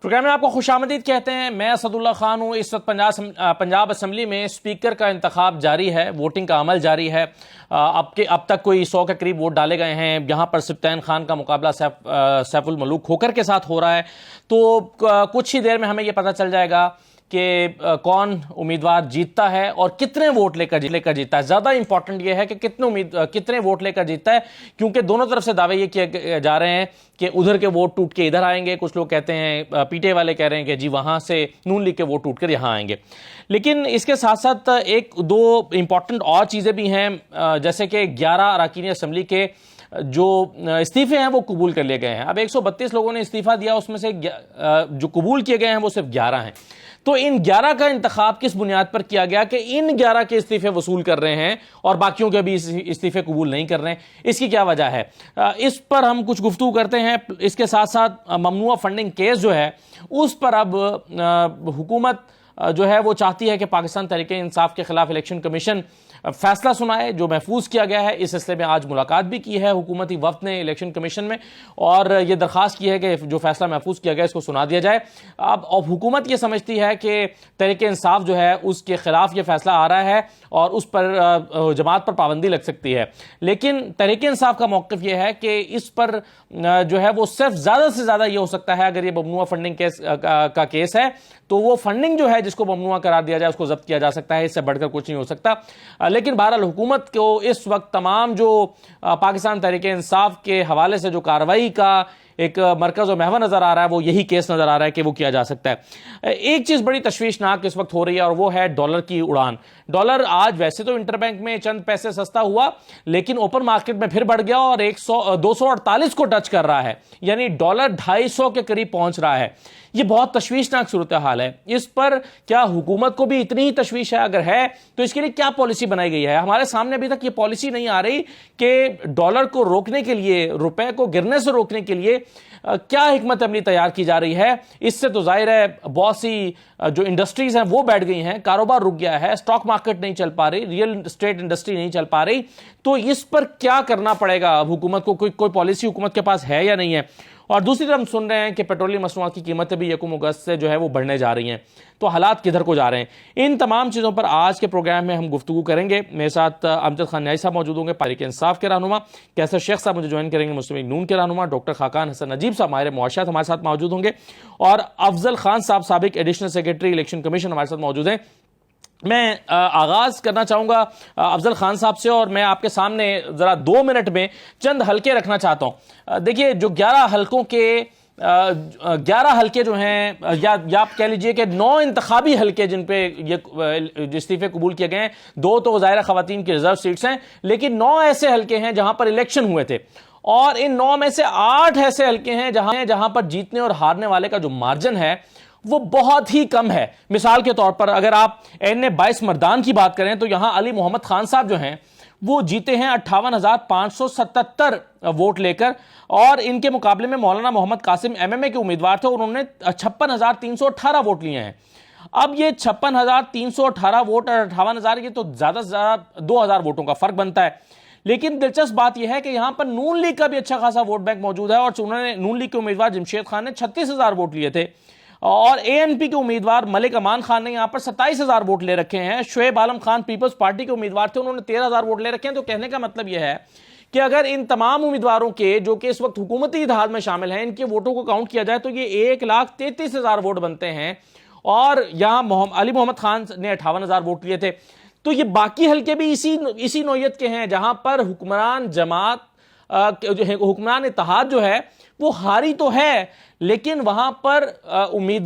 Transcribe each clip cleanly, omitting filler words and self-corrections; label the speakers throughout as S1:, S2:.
S1: Programme में आपको खुशामदीद कहते हैं। मैं असदुल्ला खान हूँ। इस वक्त पंजाब असम्बली में स्पीकर का इंतखाब जारी है, वोटिंग का अमल जारी है। अब तक कोई 100 के करीब वोट डाले गए हैं। यहाँ पर सिफ्तैन खान का मुकाबला सैफुल मलूक खोखर के साथ हो रहा है। तो कुछ ही देर में हमें यह पता चल जाएगा कि कौन उम्मीदवार जीतता है और कितने वोट लेकर जीतता है। ज्यादा इंपॉर्टेंट यह है कि कितने वोट लेकर जीतता है, क्योंकि दोनों तरफ से दावे ये किए जा रहे हैं कि उधर के वोट टूट के इधर आएंगे। कुछ लोग कहते हैं, पीटे वाले कह रहे हैं कि जी वहां से नून लीग के वोट टूट कर यहां आएंगे। लेकिन इसके साथ साथ एक दो इंपॉर्टेंट और चीजें भी हैं, जैसे कि 11 अरकान असम्बली के जो इस्तीफे हैं वो कबूल कर लिए गए हैं। अब 132 लोगों ने इस्तीफा दिया, उसमें से जो कबूल किए गए हैं वो सिर्फ 11 हैं। तो इन 11 का इंतखाब किस बुनियाद पर किया गया कि इन 11 के इस्तीफे वसूल कर रहे हैं और बाकियों के भी इस्तीफे कबूल नहीं कर रहे हैं? इसकी क्या वजह है? इस पर हम कुछ गुफ्तगू करते हैं। इसके साथ साथ ममनुआ फंडिंग केस जो है उस पर अब हुकूमत जो है वो चाहती है कि पाकिस्तान तहरीक इंसाफ के खिलाफ इलेक्शन कमीशन फैसला सुनाए, जो महफूज किया गया है। इस सिलसिले में आज मुलाकात भी की है हुकूमती वफ्द ने इलेक्शन कमीशन में, और यह दरखास्त की है कि जो फैसला महफूज किया गया इसको सुना दिया जाए। अब हुकूमत ये समझती है कि तहरीक इंसाफ जो है उसके खिलाफ यह फैसला आ रहा है और उस पर जमात पर पाबंदी लग सकती है। लेकिन तहरीक इंसाफ का मौक़िफ़ यह है कि इस पर जो है वो सिर्फ ज़्यादा से ज़्यादा ये हो सकता है, अगर ये ममनुआ फंडिंग केस का केस है तो वो फंडिंग जो है जिसको ममनुआ करार दिया जाए उसको जब्त किया जा सकता है। इससे बढ़कर कुछ नहीं हो सकता। लेकिन बहरहाल हुकूमत को इस वक्त तमाम जो पाकिस्तान तहरीक इंसाफ के हवाले से जो कार्रवाई का एक मरकज और महवर नजर आ रहा है वो यही केस नजर आ रहा है कि वो किया जा सकता है। एक चीज बड़ी तशवीशनाक इस वक्त हो रही है और वो है डॉलर की उड़ान। डॉलर आज वैसे तो इंटरबैंक में चंद पैसे सस्ता हुआ, लेकिन ओपन मार्केट में फिर बढ़ गया और 248 को टच कर रहा है, यानी डॉलर 250 के करीब पहुंच रहा है। यह बहुत तशवीशनाक सूरत हाल है। इस पर क्या हुकूमत को भी इतनी ही तशवीश है? अगर है तो इसके लिए क्या पॉलिसी बनाई गई है? हमारे सामने अभी तक ये पॉलिसी नहीं आ रही कि डॉलर को रोकने के लिए, रुपए को गिरने से रोकने के लिए क्या हिकमत अमली तैयार की जा रही है। इससे तो जाहिर है बहुत सी जो इंडस्ट्रीज हैं वो बैठ गई हैं, कारोबार रुक गया है, स्टॉक मार्केट नहीं चल पा रही, रियल एस्टेट इंडस्ट्री नहीं चल पा रही। तो इस पर क्या करना पड़ेगा अब हुकूमत को? कोई पॉलिसी हुकूमत के पास है या नहीं है? और दूसरी तरफ हम सुन रहे हैं कि पेट्रोलियम मसनूआत की कीमतें भी 1 अगस्त से जो है वो बढ़ने जा रही हैं। तो हालात किधर को जा रहे हैं? इन तमाम चीज़ों पर आज के प्रोग्राम में हम गुफ्तगू करेंगे। मेरे साथ अमजद खान न्याई साहब मौजूद होंगे, तहरीक इंसाफ के रहनुमा। कैसर शेख साहब मुझे ज्वाइन करेंगे, मुस्लिम लीग नून के रहनुमा। डॉक्टर खाकान हसन नजीब साहब माहिर मुआशरत हमारे साथ मौजूद होंगे, और अफजल खान साहब साबिक एडिशनल सेक्रेटरी इलेक्शन कमीशन हमारे साथ मौजूद हैं। मैं आगाज करना चाहूंगा अफजल खान साहब से, और मैं आपके सामने जरा 2 मिनट में चंद हलके रखना चाहता हूं। देखिए, जो 11 हलकों के 11 हलके जो हैं, या आप कह लीजिए कि 9 इंतखाबी हलके जिन पे ये इस्तीफे कबूल किए गए हैं। 2 तो ज़ाहिर ख़वातीन की रिजर्व सीट्स हैं, लेकिन 9 ऐसे हलके हैं जहां पर इलेक्शन हुए थे, और इन 9 में से 8 ऐसे हलके हैं जहां पर जीतने और हारने वाले का जो मार्जिन है वो बहुत ही कम है। मिसाल के तौर पर अगर आप NA 22 मर्दान की बात करें तो यहां अली मोहम्मद खान साहब जो हैं वो जीते हैं 58,577 वोट लेकर, और इनके मुकाबले में मौलाना मोहम्मद कासिम MMA के उम्मीदवार थे, उन्होंने 56,318 वोट लिए हैं। अब ये 56,318 वोट और 58,000, ये तो ज्यादा से ज्यादा 2,000 वोटों का फर्क बनता है। लेकिन दिलचस्प बात यह है कि यहां पर नून लीग का भी अच्छा खासा वोट बैंक मौजूद है, और उन्होंने नून लीग के उम्मीदवार जमशेद खान ने 36,000 वोट लिए थे, और ANP के उम्मीदवार मलिक अमान खान ने यहां पर 27,000 वोट ले रखे हैं। शुएब आलम खान पीपल्स पार्टी के उम्मीदवार थे, उन्होंने 13,000 वोट ले रखे हैं। तो कहने का मतलब यह है कि अगर इन तमाम उम्मीदवारों के, जो कि इस वक्त हुकूमती इत्तेहाद में शामिल हैं, इनके वोटों को काउंट किया जाए तो ये 1,33,000 वोट बनते हैं, और यहां अली मोहम्मद खान ने 58,000 वोट लिए थे। तो ये बाकी हल्के भी इसी नौयत के हैं जहां पर हुक्मरान जमात जो है, हुक्मरान इत्तेहाद जो है वो हारी तो है, लेकिन वहां पर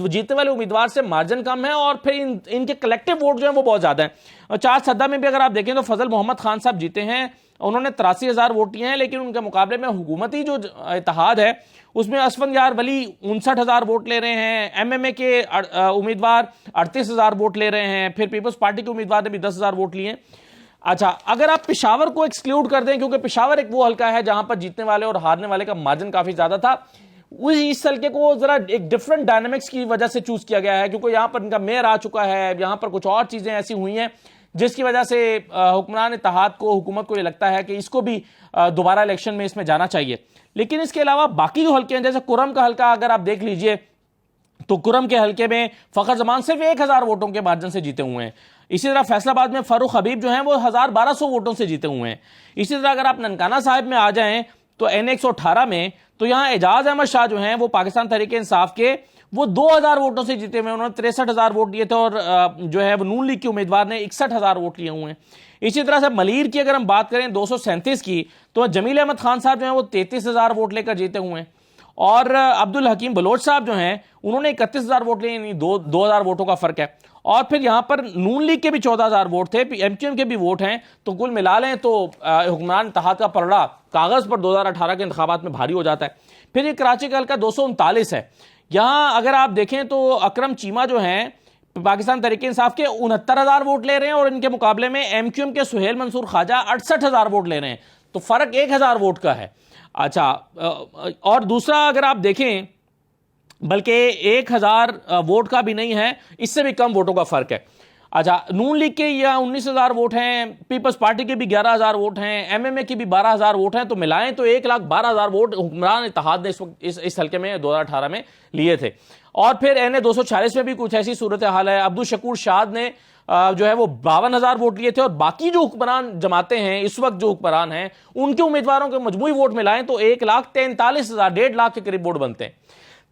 S1: जीतने वाले उम्मीदवार से मार्जिन कम है, और फिर इनके कलेक्टिव वोट जो है वो बहुत ज्यादा है। 4 सद्दा में भी अगर आप देखें तो फजल मोहम्मद खान साहब जीते हैं, उन्होंने 83,000 वोट लिए हैं, लेकिन उनके मुकाबले में हुकूमती जो इत्तेहाद है उसमें असफंजार वली 59,000 वोट ले रहे हैं, MMA के उम्मीदवार 38,000 वोट ले रहे हैं, फिर पीपल्स पार्टी के उम्मीदवार ने भी 10,000 वोट लिए। अच्छा, अगर आप पेशावर को एक्सक्लूड कर दें, क्योंकि पेशावर एक वो हल्का है जहां पर जीतने वाले और हारने वाले का मार्जिन काफी ज्यादा था, इस हल्के को जरा एक डिफरेंट डायनामिक्स की वजह से चूज किया गया है, क्योंकि यहां पर इनका मेयर आ चुका है, यहां पर कुछ और चीजें ऐसी हुई हैं जिसकी वजह से हुक्मरान इत्तेहाद को, हुकूमत को यह लगता है कि इसको भी दोबारा इलेक्शन में इसमें जाना चाहिए। लेकिन इसके अलावा बाकी जो हल्के हैं, जैसे कुरम का हल्का अगर आप देख लीजिए तो कुरम के हलके में फखर जमान सिर्फ 1000 वोटों के मार्जिन से जीते हुए हैं। इसी तरह फैसलाबाद में फारूक हबीब जो हैं वो 1200 वोटों से जीते हुए हैं। इसी तरह अगर आप ननकाना साहिब में आ जाएं तो N118 में तो यहां एजाज अहमद शाह जो हैं वो पाकिस्तान तहरीक इंसाफ के वो 2000 वोटों से जीते हुए, उन्होंने 63,000 वोट लिए थे और जो है वो नून लीग के उम्मीदवार ने 61,000 वोट लिए हुए हैं। इसी तरह से मलीर की अगर हम बात करें 237 की, तो जमील अहमद खान साहब जो हैं वो 33,000 वोट लेकर जीते हुए हैं। और अब्दुल हकीम बलोच साहब जो हैं उन्होंने 31,000 वोट लिए, यानी 2,000 वोटों का फर्क है। और फिर यहां पर नून लीग के भी 14,000 वोट थे, MQM के भी वोट हैं, तो कुल मिला लें तो हुक्मरान इत्तेहाद का पलड़ा कागज पर 2018 के इंतखाबात में भारी हो जाता है। फिर ये कराची का हल्का 239 है। यहां अगर आप देखें तो अकरम चीमा जो हैं पाकिस्तान तहरीक इंसाफ के 69,000 वोट ले रहे हैं और इनके मुकाबले में MQM के सुहेल मंसूर ख्वाजा 68,000 वोट ले रहे हैं, तो फर्क 1,000 वोट का है। अच्छा, और दूसरा अगर आप देखें बल्कि 1,000 वोट का भी नहीं है, इससे भी कम वोटों का फर्क है। अच्छा, नून लीग के या 19,000 वोट हैं, पीपल्स पार्टी के भी 11,000 वोट हैं, MMA के भी 12,000 वोट हैं, तो मिलाएं तो 1,12,000 वोट हुक्मरान इत्तेहाद ने इस हल्के में 2018 में लिए थे। और फिर NA 246 में भी कुछ ऐसी सूरत हाल है। अब्दुल शकूर शाद ने जो है वो 52,000 वोट लिए थे और बाकी जो हुक्मरान जमाते हैं इस वक्त जो हुक्मरान हैं उनके उम्मीदवारों के मजमूई वोट मिलाएं तो 1,43,000, 1.5 लाख के करीब वोट बनते हैं।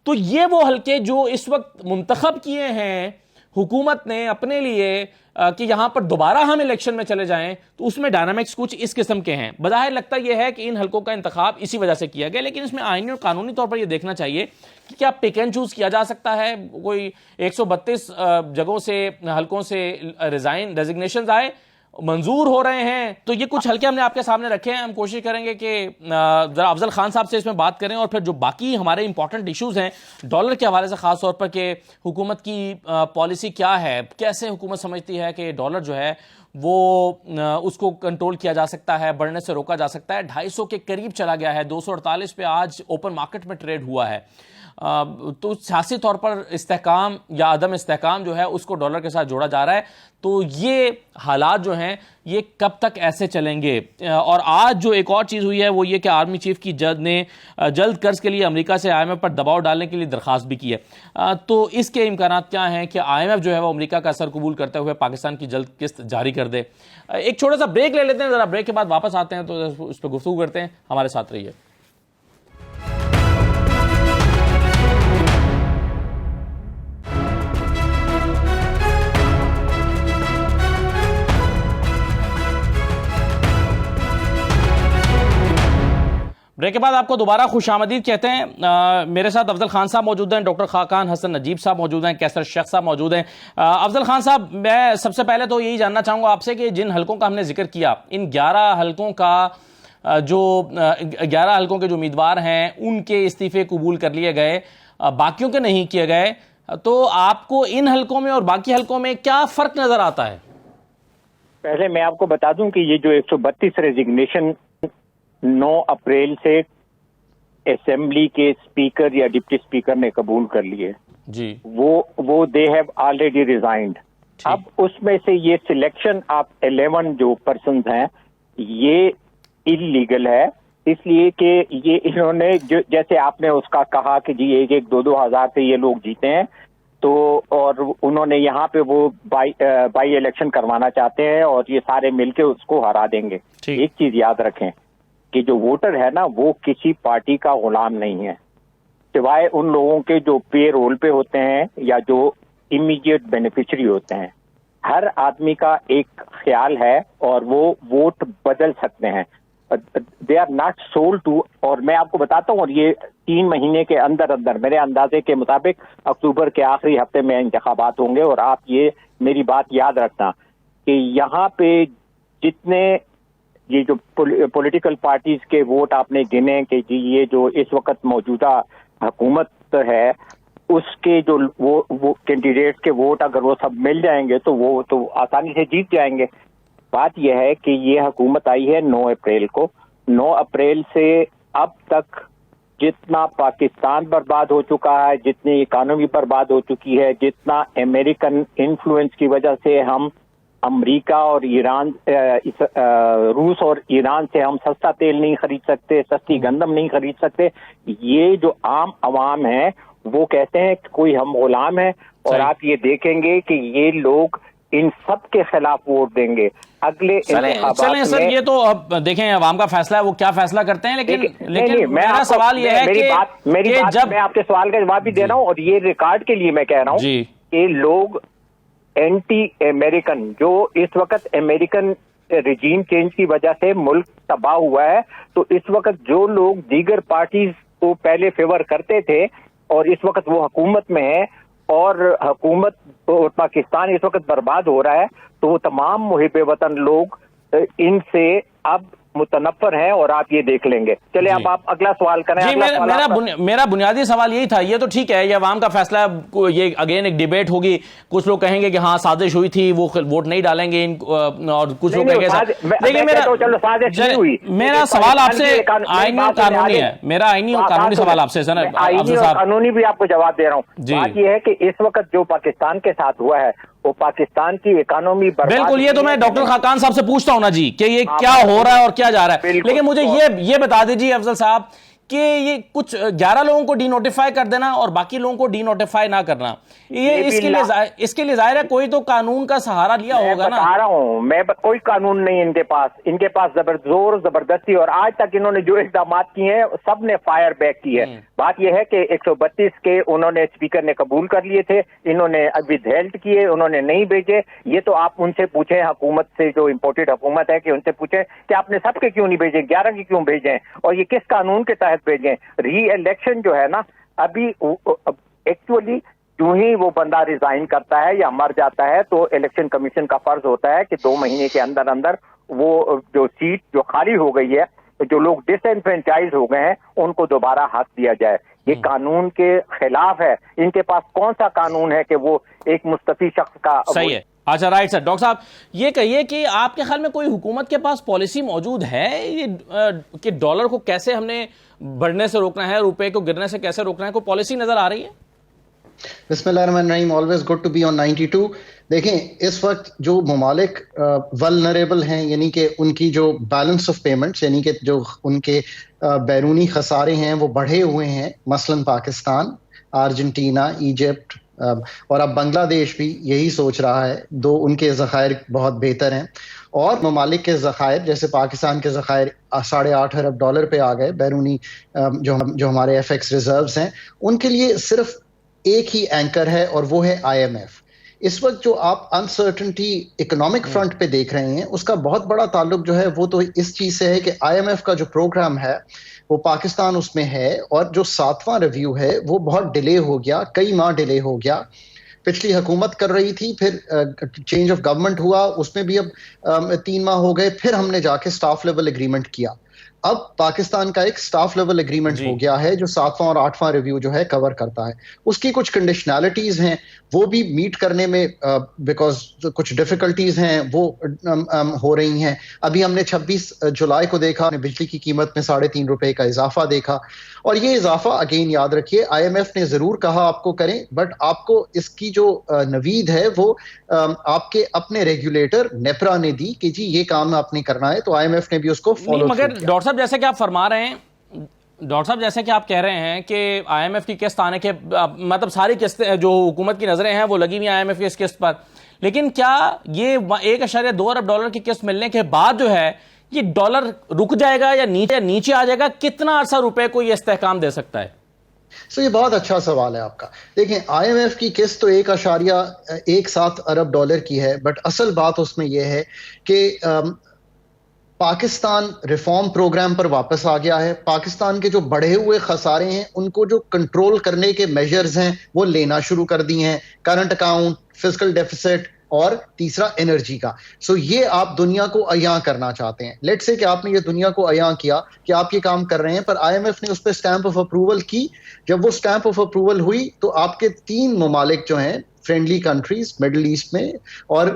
S1: तो ये वो हल्के जो इस वक्त मुंतखब किए हैं हुकूमत ने अपने लिए कि यहां पर दोबारा हम इलेक्शन में चले जाएं, तो उसमें डायनामिक्स कुछ इस किस्म के हैं। बज़ाहिर लगता यह है कि इन हल्कों का इंतखाब इसी वजह से किया गया, लेकिन इसमें आईनी और कानूनी तौर पर यह देखना चाहिए कि क्या पिक एंड चूज किया जा सकता है। कोई 132 जगहों से हल्कों से रेजिग्नेशन आए, मंजूर हो रहे हैं, तो ये कुछ हल्के हमने आपके सामने रखे हैं। हम कोशिश करेंगे कि जरा अफजल खान साहब से इसमें बात करें और फिर जो बाकी हमारे इंपॉर्टेंट इश्यूज हैं डॉलर के हवाले से, खास तौर पर कि हुकूमत की पॉलिसी क्या है, कैसे हुकूमत समझती है कि डॉलर जो है वो उसको कंट्रोल किया जा सकता है, बढ़ने से रोका जा सकता है। 250 के करीब चला गया है, 248 पे आज ओपन मार्केट में ट्रेड हुआ है। तो सियासी तौर पर इस्तेहकाम या अदम इस्तेहकाम जो है उसको डॉलर के साथ जोड़ा जा रहा है। तो ये हालात जो हैं ये कब तक ऐसे चलेंगे। और आज जो एक और चीज़ हुई है वो ये कि आर्मी चीफ की जज ने जल्द कर्ज के लिए अमेरिका से IMF पर दबाव डालने के लिए दरख्वास्त भी की है। तो इसके इम्कानात क्या हैं कि IMF जो है वो अमेरिका का असर कबूल करते हुए पाकिस्तान की जल्द किस्त जारी कर दे। एक छोटा सा ब्रेक ले लेते हैं, ज़रा ब्रेक के बाद वापस आते हैं तो उस पर गुफ्तगू करते हैं। हमारे साथ रहिए। ब्रेक के बाद आपको दोबारा खुशामदीद कहते हैं। मेरे साथ अफजल खान साहब मौजूद हैं, डॉक्टर खाकान हसन नजीब साहब मौजूद हैं, कैसर शेख साहब मौजूद हैं। अफजल खान साहब, मैं सबसे पहले तो यही जानना चाहूँगा आपसे कि जिन हलकों का हमने जिक्र किया, इन 11 हलकों का जो 11 हलकों के जो उम्मीदवार हैं उनके इस्तीफे कबूल कर लिए गए, बाकियों के नहीं किए गए, तो आपको इन हलकों में और बाकी हलकों में क्या फ़र्क नज़र आता है?
S2: पहले मैं आपको बता दूं कि ये जो 132 रेजिग्नेशन 9 अप्रैल से असेंबली के स्पीकर या डिप्टी स्पीकर ने कबूल कर लिए
S1: जी,
S2: वो दे हैव ऑलरेडी रिजाइंड। अब उसमें से ये सिलेक्शन ऑफ 11 जो पर्सन हैं ये इलीगल है, इसलिए कि ये इन्होंने जैसे आपने उसका कहा कि जी 1-2 हज़ार से ये लोग जीते हैं, तो और उन्होंने यहाँ पे वो बाई इलेक्शन करवाना चाहते हैं और ये सारे मिलके उसको हरा देंगे। एक चीज याद रखें कि जो वोटर है ना वो किसी पार्टी का गुलाम नहीं है, सिवाय उन लोगों के जो पे रोल पे होते हैं या जो इमीडिएट बेनिफिशियरी होते हैं। हर आदमी का एक ख्याल है और वो वोट बदल सकते हैं। They are not sold to. और मैं आपको बताता हूँ, और ये 3 महीने के अंदर अंदर मेरे अंदाजे के मुताबिक अक्टूबर के आखिरी हफ्ते में इंतखाबात होंगे। और आप ये मेरी बात याद रखना कि यहाँ पे जितने ये जो पॉलिटिकल पार्टीज के वोट आपने गिने कि जी ये जो इस वक्त मौजूदा हुकूमत है उसके जो वो कैंडिडेट्स के वोट अगर वो सब मिल जाएंगे तो वो तो आसानी से जीत जाएंगे। बात यह है कि ये हुकूमत आई है 9 अप्रैल को। 9 अप्रैल से अब तक जितना पाकिस्तान बर्बाद हो चुका है, जितनी इकानमी बर्बाद हो चुकी है, जितना अमेरिकन इन्फ्लुएंस की वजह से हम अमेरिका और ईरान रूस और ईरान से हम सस्ता तेल नहीं खरीद सकते, सस्ती गंदम नहीं खरीद सकते, ये जो आम आवाम है वो कहते हैं कि कोई हम गुलाम है, और
S1: सही।
S2: आप ये देखेंगे कि ये लोग इन सब के खिलाफ वोट देंगे अगले
S1: चलें
S2: इंतखाबात
S1: सर,
S2: में।
S1: ये तो अब देखें अवाम का फैसला है, वो क्या फैसला करते हैं, लेकिन
S2: नहीं,
S1: मेरा सवाल ये है कि जब
S2: मैं आपके सवाल का जवाब भी दे रहा हूँ, और ये रिकॉर्ड के लिए मैं कह रहा हूँ
S1: जी
S2: कि लोग एंटी अमेरिकन, जो इस वक्त अमेरिकन रिजीम चेंज की वजह से मुल्क तबाह हुआ है, तो इस वक्त जो लोग दीगर पार्टीज को पहले फेवर करते थे और इस वक्त वो हुकूमत में है, और हुकूमत और पाकिस्तान इस वक्त बर्बाद हो रहा है, तो वो तमाम मुहिब वतन लोग इनसे अब मुतनफ्फर हैं, और आप ये देख लेंगे। चले अब आप अगला सवाल करें।
S1: जी, मेरा बुनियादी सवाल यही था। ये तो ठीक है, ये अवाम का फैसला है, ये अगेन एक डिबेट होगी, कुछ लोग कहेंगे कि हाँ साजिश हुई थी, वो वोट नहीं डालेंगे और कुछ लोग कहेंगे, लेकिन मेरा सवाल आपसे आईनी और कानूनी है, मेरा आईनी और कानूनी सवाल आपसे सर,
S2: कानूनी भी आपको जवाब दे रहा हूँ। बात यह है कि इस वक्त जो पाकिस्तान के साथ हुआ है, वो पाकिस्तान की इकोनॉमी
S1: बिल्कुल, ये तो मैं डॉक्टर खाकान साहब से पूछता हूं ना जी कि ये क्या हो रहा है और क्या जा रहा है, लेकिन मुझे ये बता दीजिए अफजल साहब कि ये कुछ 11 लोगों को डीनोटिफाई कर देना और बाकी लोगों को डीनोटिफाई ना करना, ये इसके लिए जाहिर है कोई तो कानून का सहारा लिया होगा ना।
S2: बता रहा हूं मैं, कोई कानून नहीं इनके पास जोर जबरदस्ती, और आज तक इन्होंने जो इकदाम किए हैं सब ने फायर बैक की है। बात यह है कि 132 के उन्होंने स्पीकर ने कबूल कर लिए थे, इन्होंने विदहेल्ड किए, उन्होंने नहीं भेजे। ये तो आप उनसे पूछें, हुकूमत से, जो इम्पोर्टेड हुकूमत है, कि उनसे पूछें कि आपने सबके क्यों नहीं भेजे, 11 के क्यों भेजे, और ये किस कानून के तहत भेजें। री इलेक्शन जो है ना, अभी एक्चुअली यूं ही वो बंदा रिजाइन करता है या मर जाता है, तो इलेक्शन कमीशन का फर्ज होता है कि 2 महीने के अंदर अंदर वो जो सीट जो खाली हो गई है, जो लोग डिसएनफ्रेंचाइज हो गए हैं, उनको दोबारा हक दिया जाए। ये कानून के खिलाफ है। इनके पास कौन सा कानून है कि वो एक मुस्तफी शख्स का।
S1: सही है। अच्छा, राइट सर। डॉक्टर साहब ये कहिए कि आपके ख्याल में कोई हुकूमत के पास पॉलिसी मौजूद है ये कि डॉलर को कैसे हमने बढ़ने से रोकना है, रुपए को गिरने से कैसे रोकना है, कोई पॉलिसी नजर आ रही है?
S3: बिस्मिल्लाहिर्रहमानिर्रहीम, always good to be on 92। देखें, इस वक्त जो ममालिक वल्नरेबल हैं, यानी कि उनकी जो बैलेंस ऑफ पेमेंट्स, यानी कि जो उनके बैरूनी खसारे हैं वो बढ़े हुए हैं, मसलन पाकिस्तान, अर्जेंटीना, इजिप्ट और अब बांग्लादेश भी यही सोच रहा है। दो उनके ज़खायर बहुत बेहतर हैं, और ममालिक के ज़खायर जैसे पाकिस्तान के ज़खायर 8.5 अरब डॉलर पे आ गए। बैरूनी जो हमारे FX रिजर्व्स हैं, उनके लिए सिर्फ एक ही एंकर है, और वो है IMF। इस वक्त जो आप अनसर्टेनिटी इकोनॉमिक फ्रंट पे देख रहे हैं, उसका बहुत बड़ा ताल्लुक जो है वो तो इस चीज से है कि IMF का जो प्रोग्राम है वो पाकिस्तान उसमें है, और जो 7वां रिव्यू है वो बहुत डिले हो गया, कई माह डिले हो गया। पिछली हुकूमत कर रही थी, फिर चेंज ऑफ गवर्नमेंट हुआ, उसमें भी अब 3 माह हो गए, फिर हमने जाके स्टाफ लेवल एग्रीमेंट किया। अब पाकिस्तान का एक स्टाफ लेवल एग्रीमेंट हो गया है जो 7वां और 8वां रिव्यू जो है कवर करता है। उसकी कुछ कंडीशनैलिटीज हैं, वो भी मीट करने में बिकॉज कुछ डिफिकल्टीज हैं वो हो रही हैं। अभी हमने 26 जुलाई को देखा, बिजली की कीमत में 3.5 रुपए का इजाफा देखा, और ये इजाफा अगेन याद रखिए IMF ने जरूर कहा आपको करें, बट आपको इसकी जो नवीद है वो आपके अपने रेगुलेटर नेपरा ने दी कि जी ये काम आपने करना है, तो IMF ने भी उसको फॉलो किया।
S1: मगर डॉक्टर साहब जैसे कि आप फरमा रहे हैं, डॉक्टर साहब जैसे कि आप कह रहे हैं कि IMF की किस्त आने के मतलब सारी किस्तें जो हुकूमत की नजरें हैं वो लगी हुई IMF की इस किस्त पर, लेकिन क्या ये 1.2 अरब डॉलर की किस्त मिलने के बाद जो है ये डॉलर रुक जाएगा या नीचे आ जाएगा? कितना अरसा रुपए को ये इस्तेहकाम दे सकता है?
S3: ये बहुत अच्छा सवाल है आपका। देखें, IMF की किस्त तो 1.17 अरब डॉलर की है, बट असल बात उसमें यह है कि पाकिस्तान रिफॉर्म प्रोग्राम पर वापस आ गया है। पाकिस्तान के जो बढ़े हुए खसारे हैं उनको जो कंट्रोल करने के मेजर्स हैं वो लेना शुरू कर दिए हैं, करंट अकाउंट, फिस्कल डेफिसिट, और तीसरा एनर्जी का। ये आप दुनिया को अयां करना चाहते हैं। लेट्स से कि आपने ये दुनिया को अयां किया कि आप ये काम कर रहे हैं, पर IMF ने उस पर स्टैंप ऑफ अप्रूवल की। जब वो स्टैंप ऑफ अप्रूवल हुई तो आपके 3 ममालिक जो हैं फ्रेंडली कंट्रीज मिडिल ईस्ट में और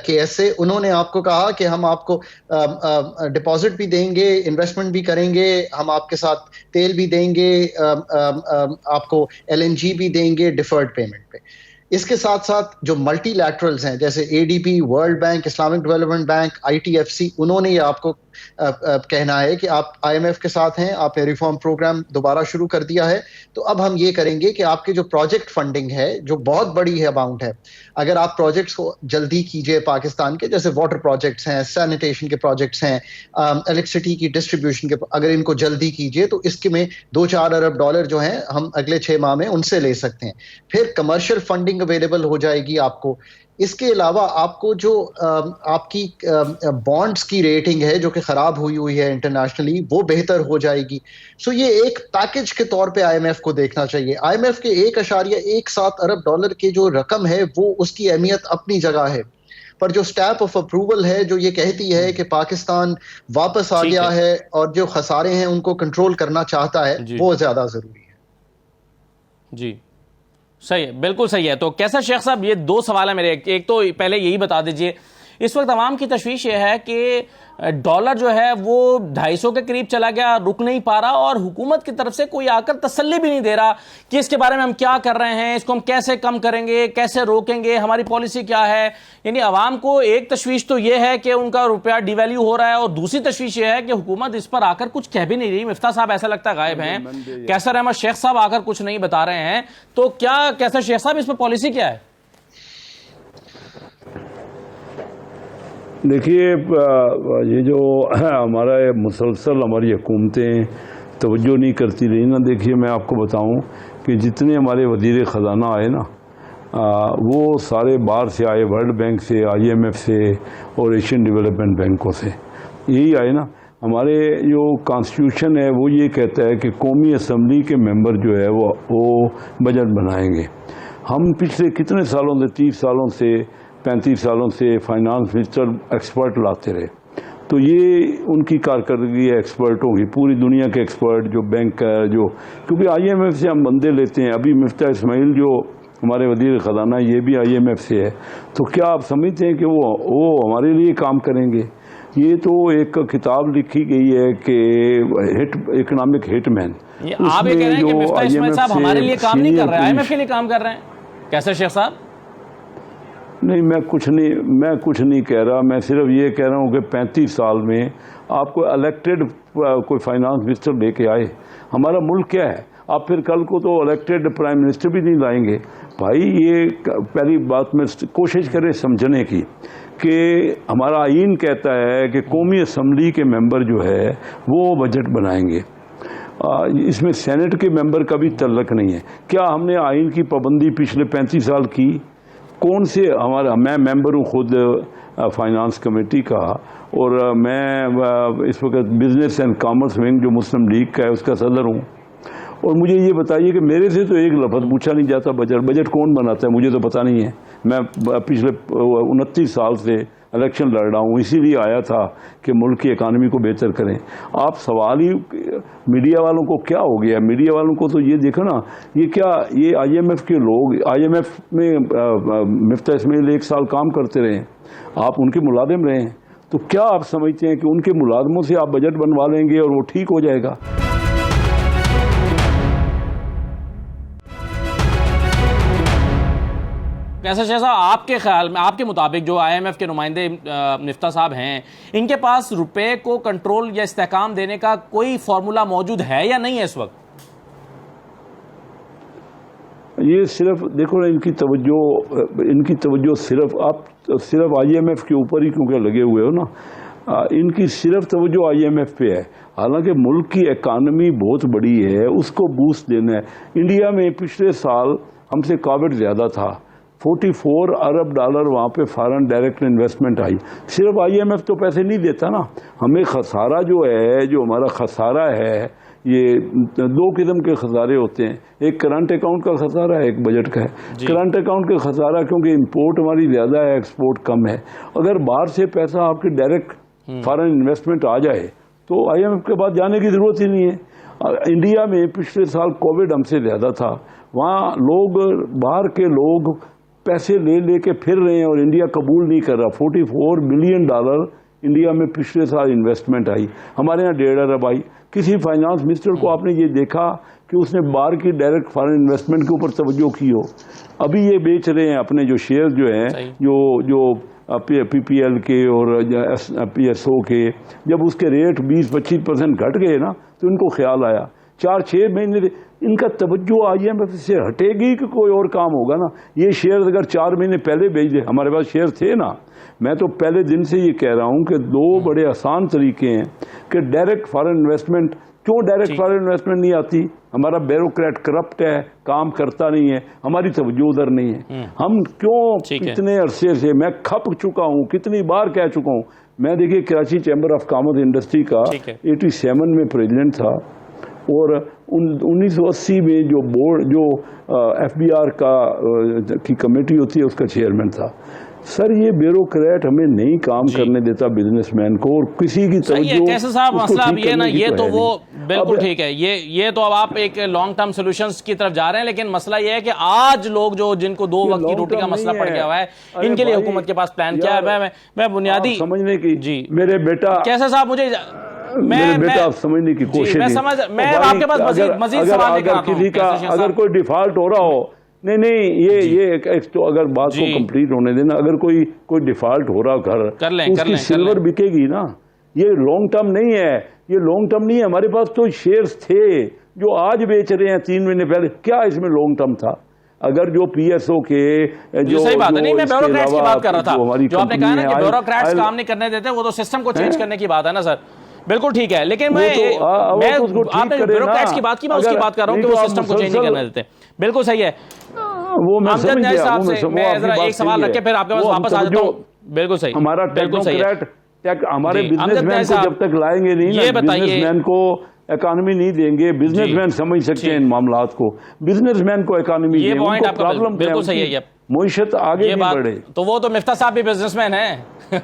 S3: KSA, उन्होंने आपको कहा कि हम आपको डिपॉजिट भी देंगे, इन्वेस्टमेंट भी करेंगे, हम आपके साथ तेल भी देंगे, आपको LNG भी देंगे डिफर्ड पेमेंट पे। इसके साथ साथ जो मल्टीलैटरल्स हैं जैसे ADB, World Bank, Islamic Development Bank, ITFC, उन्होंने ये आपको कहना है कि आप आईएमएफ के साथ हैं, आपने रिफॉर्म प्रोग्राम दोबारा शुरू कर दिया है, तो अब हम ये करेंगे कि आपके जो प्रोजेक्ट फंडिंग है जो बहुत बड़ी है अमाउंट है, अगर आप प्रोजेक्ट्स को जल्दी कीजिए पाकिस्तान के, जैसे वाटर प्रोजेक्ट्स हैं, सैनिटेशन के प्रोजेक्ट्स हैं, इलेक्ट्रिसिटी की डिस्ट्रीब्यूशन के, अगर इनको जल्दी कीजिए तो इसके में 2-4 अरब डॉलर जो हैं हम अगले 6 माह में उनसे ले सकते हैं। फिर कमर्शियल फंडिंग अवेलेबल हो जाएगी आपको। इसके अलावा आपको जो आपकी बॉन्ड्स की रेटिंग है जो कि खराब हुई है इंटरनेशनली, वो बेहतर हो जाएगी। सो ये एक पैकेज के तौर पे आईएमएफ को देखना चाहिए। आईएमएफ के 1.17 अरब डॉलर की जो रकम है वो उसकी अहमियत अपनी जगह है, पर जो स्टैम्प ऑफ अप्रूवल है जो ये कहती है कि पाकिस्तान वापस आ गया है और जो खसारे हैं उनको कंट्रोल करना चाहता है, वो ज्यादा जरूरी है।
S1: जी सही है, बिल्कुल सही है। तो कैसर शेख साहब, ये 2 सवाल है मेरे। एक तो पहले यही बता दीजिए, इस वक्त आवाम की तशवीश ये है कि डॉलर जो है वो 250 के करीब चला गया, रुक नहीं पा रहा, और हुकूमत की तरफ से कोई आकर तसल्ली भी नहीं दे रहा कि इसके बारे में हम क्या कर रहे हैं, इसको हम कैसे कम करेंगे, कैसे रोकेंगे, हमारी पॉलिसी क्या है। यानी आवाम को एक तशवीश तो ये है कि उनका रुपया डिवैल्यू हो रहा है, और दूसरी तशवीश ये है कि हुकूमत इस पर आकर कुछ कह भी नहीं रही। मिफ्ता साहब ऐसा लगता है गायब हैं, कैसर अहमद शेख साहब आकर कुछ नहीं बता रहे हैं। तो क्या कैसर शेख साहब, इस पर पॉलिसी क्या है?
S4: देखिए, ये जो हमारा मुसलसल हमारी हुकूमतें तवज्जो नहीं करती रही ना। देखिए, मैं आपको बताऊं कि जितने हमारे वज़ीर ख़जाना आए ना, वो सारे बाहर से आए, वर्ल्ड बैंक से, आईएमएफ से और एशियन डेवलपमेंट बैंकों से, यही आए ना। हमारे जो कॉन्स्टिट्यूशन है वो ये कहता है कि कौमी असम्बली के मेंबर जो है वो बजट बनाएंगे। हम पिछले कितने सालों से, 30 सालों से, 35 सालों से फाइनेंस मिनिस्टर एक्सपर्ट लाते रहे, तो ये उनकी कारकर्दगी है एक्सपर्टों की, पूरी दुनिया के एक्सपर्ट जो बैंक है, जो क्योंकि आईएमएफ से हम बंदे लेते हैं। अभी मिफ्ता इस्माइल जो हमारे वज़ीर ख़जाना, ये भी आईएमएफ से है। तो क्या आप समझते हैं कि वो हमारे लिए काम करेंगे? ये तो एक किताब लिखी गई है कि इकोनॉमिक हिटमैन।
S1: आप ये कह रहे हैं कि मिफ्ता इस्माइल साहब हमारे लिए काम नहीं कर रहे हैं, आईएमएफ के लिए काम कर रहे हैं, कैसर शेख साहब?
S4: नहीं, मैं कुछ नहीं कह रहा। मैं सिर्फ ये कह रहा हूँ कि 35 साल में आपको इलेक्टेड कोई फाइनेंस मिनिस्टर लेके आए। हमारा मुल्क क्या है? आप फिर कल को तो इलेक्टेड प्राइम मिनिस्टर भी नहीं लाएंगे। भाई, ये पहली बात में कोशिश करें समझने की कि हमारा आईन कहता है कि कौमी असम्बली के मेंबर जो है वो बजट बनाएंगे। इसमें सेनेट के मेंबर का भी तल्लक नहीं है। क्या हमने आईन की पाबंदी पिछले 35 साल की? कौन से मैं मेंबर हूँ खुद फाइनेंस कमेटी का, और मैं इस वक्त बिजनेस एंड कॉमर्स विंग जो मुस्लिम लीग का है उसका सदर हूँ। और मुझे ये बताइए कि मेरे से तो एक लफ्ज़ पूछा नहीं जाता बजट कौन बनाता है, मुझे तो पता नहीं है। मैं पिछले 29 साल से इलेक्शन लड़ रहा हूँ, इसीलिए आया था कि मुल्क की इकानमी को बेहतर करें। आप सवाल ही मीडिया वालों को क्या हो गया? मीडिया वालों को तो ये देखो ना, ये आईएमएफ के लोग, आईएमएफ में मिफ्ता इस्माइल 1 साल काम करते रहे, आप उनके मुलाजिम रहे हैं, तो क्या आप समझते हैं कि उनके मुलाजमों से आप बजट बनवा लेंगे और वो ठीक हो जाएगा?
S1: कैसर शेख साहब, आपके ख्याल में, आपके मुताबिक जो आईएमएफ के नुमाइंदे मिफ्ता साहब हैं, इनके पास रुपए को कंट्रोल या इस्तेहकाम देने का कोई फार्मूला मौजूद है या नहीं है इस वक्त?
S4: ये सिर्फ देखो ना, इनकी तवज्जो सिर्फ आईएमएफ के ऊपर ही क्योंकि लगे हुए हो ना, इनकी सिर्फ तवज्जो आईएमएफ पे है। हालांकि मुल्क की इकानमी बहुत बड़ी है, उसको बूस्ट देना है। इंडिया में पिछले साल हमसे कोविड ज़्यादा था, 44 अरब डॉलर वहाँ पे फॉरेन डायरेक्ट इन्वेस्टमेंट आई। सिर्फ आईएमएफ तो पैसे नहीं देता ना, हमें खसारा जो है, जो हमारा खसारा है, ये 2 किस्म के खसारे होते हैं। एक करंट अकाउंट का खसारा है, एक बजट का है। करंट अकाउंट का खसारा क्योंकि इंपोर्ट हमारी ज़्यादा है, एक्सपोर्ट कम है। अगर बाहर से पैसा आपके डायरेक्ट फॉरेन इन्वेस्टमेंट आ जाए तो आईएमएफ के बाद जाने की ज़रूरत ही नहीं है। इंडिया में पिछले साल कोविड हमसे ज़्यादा था, वहाँ लोग, बाहर के लोग पैसे ले के फिर रहे हैं और इंडिया कबूल नहीं कर रहा। 44 बिलियन डॉलर इंडिया में पिछले साल इन्वेस्टमेंट आई, हमारे यहाँ 1.5 अरब आई। किसी फाइनेंस मिनिस्टर को आपने ये देखा कि उसने बाहर की डायरेक्ट फॉरेन इन्वेस्टमेंट के ऊपर तवज्जो की हो। अभी ये बेच रहे हैं अपने जो शेयर जो हैं, जो PPL के और PSO के, जब उसके रेट 20-25% घट गए ना तो इनको ख्याल आया 4-6 महीने इनका तवज्जो IMF से हटेगी कि कोई और काम होगा ना। ये शेयर अगर 4 महीने पहले बेच दे, हमारे पास शेयर थे ना, मैं तो पहले दिन से ये कह रहा हूँ कि 2 बड़े आसान तरीके हैं कि डायरेक्ट फॉरेन इन्वेस्टमेंट। क्यों डायरेक्ट फॉरेन इन्वेस्टमेंट नहीं आती? हमारा ब्यूरोक्रेट करप्ट है, काम करता नहीं है, हमारी तवज्जो उधर नहीं है। हम क्यों इतने अरसे से, मैं खप चुका हूँ, कितनी बार कह चुका हूँ। मैं देखिए Karachi chamber of commerce industry का 87 में प्रेसिडेंट था और 1980 में जो बोर्ड जो FBR की कमेटी होती है उसका चेयरमैन था। सर ये ब्यूरोक्रेट हमें नहीं काम करने देता बिजनेसमैन को, और किसी की तवज्जो।
S1: कैसे साहब मसला अब ये ना, ये तो वो बिल्कुल ठीक है, ये तो अब आप एक लॉन्ग टर्म सॉल्यूशंस की तरफ जा रहे हैं, लेकिन मसला ये है कि आज लोग जिनको 2 वक्त की रोटी का मसला पड़ गया हुआ है, इनके लिए हुकूमत के पास प्लान क्या है? मैं बुनियादी समझने
S4: की जी मेरे बेटा
S1: कैसे साहब मुझे
S4: बेटा आप समझने की कोशिश,
S1: मैं आपके पास मजीद सवाल लेकर आता हूं।
S4: किसी का अगर कोई डिफॉल्ट हो रहा हो, नहीं ये एक तो अगर बात को कंप्लीट होने देना, अगर कोई डिफॉल्ट हो रहा घर, उसकी सिल्वर बिकेगी ना। ये लॉन्ग टर्म नहीं है, ये लॉन्ग टर्म नहीं है। हमारे पास तो शेयर्स थे जो आज बेच रहे हैं 3 महीने पहले, क्या इसमें लॉन्ग टर्म था? अगर जो PSO के जो
S1: सही बात है, नहीं मैं ब्यूरोक्रेट्स की बात कर रहा था, जो आपने कहा ना कि ब्यूरोक्रेट्स काम नहीं करने देते, वो तो सिस्टम को चेंज करने की बात है ना सर। बिल्कुल ठीक है, लेकिन आपने ब्यूरोक्रेट्स की बात की, मैं उसकी बात कर रहा हूँ कि वो सिस्टम को चेंज नहीं करने देते। बिल्कुल सही है।
S4: वो मैं समझ गया,
S1: साहब से मैं जरा एक सवाल रख के फिर आपके पास वापस आ जाता हूँ। बिल्कुल सही,
S4: हमारा टेक्नोक्रेट हमारे बिजनेसमैन को जब तक लाएंगे नहीं ना, बिजनेसमैन को इकोनॉमी नहीं देंगे। बिजनेसमैन समझ सकते हैं इन मामलात को, बिजनेसमैन को इकोनॉमी
S1: ये पॉइंट आपका
S4: प्रॉब्लम
S1: बिल्कुल सही है।
S4: मुईशत आगे नहीं बढ़े
S1: तो वो तो मिफ्ता साहब भी बिजनेसमैन है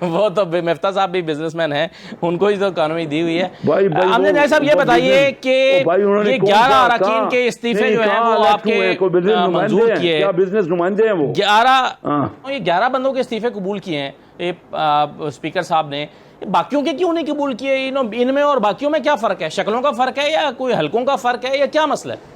S1: वो तो मिफ्ता साहब भी बिजनेसमैन है, उनको ही तो इकोनॉमी दी हुई है। आमजद साहब ये बताइए कि ये 11 अरकान के इस्तीफे जो हैं वो आपके मंजूर किए,
S4: क्या बिजनेस नुमाइंदे हैं वो?
S1: 11 बंदों के इस्तीफे कबूल किए हैं स्पीकर साहब ने, बाकियों के क्यों नहीं कबूल किए? इनमें और बाकियों में क्या फर्क है? शक्लों का फर्क है या कोई हलकों का फर्क है या क्या मसला है?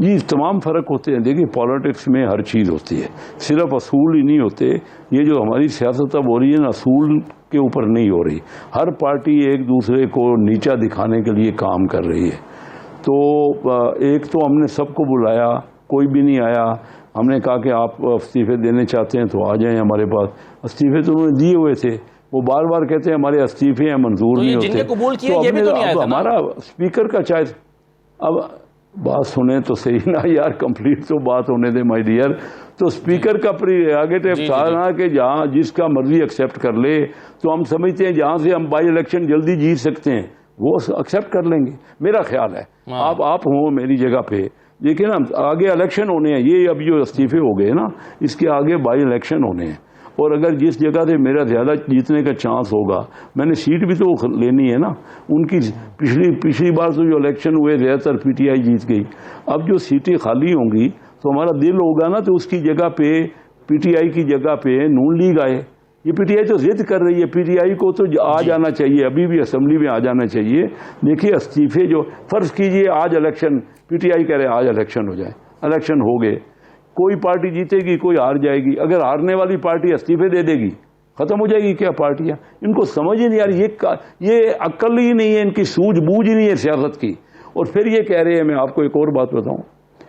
S4: ये तमाम फ़र्क होते हैं। देखिए पॉलिटिक्स में हर चीज़ होती है, सिर्फ असूल ही नहीं होते। ये जो हमारी सियासत अब हो रही है ना, असूल के ऊपर नहीं हो रही। हर पार्टी एक दूसरे को नीचा दिखाने के लिए काम कर रही है। तो एक तो हमने सबको बुलाया, कोई भी नहीं आया। हमने कहा कि आप इस्तीफे देने चाहते हैं तो आ जाएं हमारे पास। इस्तीफे तो उन्होंने दिए हुए थे, वो बार बार कहते हैं हमारे इस्तीफे हैं मंजूर नहीं होते। तो हमारा स्पीकर का चाहे, अब बात सुने तो सही ना यार, कंप्लीट तो बात होने दे माय डियर। तो स्पीकर का प्रीरोगेटिव था ना कि जहाँ जिसका मर्जी एक्सेप्ट कर ले, तो हम समझते हैं जहाँ से हम बाई इलेक्शन जल्दी जीत सकते हैं वो एक्सेप्ट कर लेंगे, मेरा ख्याल है। आप हो मेरी जगह पे, लेकिन हम आगे इलेक्शन होने हैं। ये अब जो इस्तीफे हो गए ना, इसके आगे बाई इलेक्शन होने हैं, और अगर जिस जगह से मेरा ज़्यादा जीतने का चांस होगा, मैंने सीट भी तो लेनी है ना उनकी। पिछली बार तो जो इलेक्शन हुए ज़्यादातर PTI जीत गई। अब जो सीटें खाली होंगी तो हमारा दिल होगा ना, तो उसकी जगह पे PTI की जगह पे नून लीग आए। ये PTI तो जिद कर रही है, PTI को तो आ जाना चाहिए, अभी भी असम्बली में आ जाना चाहिए। देखिए इस्तीफे जो, फ़र्ज़ कीजिए आज इलेक्शन, PTI कह रहे आज इलेक्शन हो जाए, इलेक्शन हो गए, कोई पार्टी जीतेगी कोई हार जाएगी। अगर हारने वाली पार्टी इस्तीफे दे देगी, खत्म हो जाएगी क्या पार्टियां? इनको समझ ही नहीं आ रही, ये अक्ल ही नहीं है इनकी, सूझबूझ ही नहीं है सियासत की। और फिर ये कह रहे हैं, मैं आपको एक और बात बताऊं,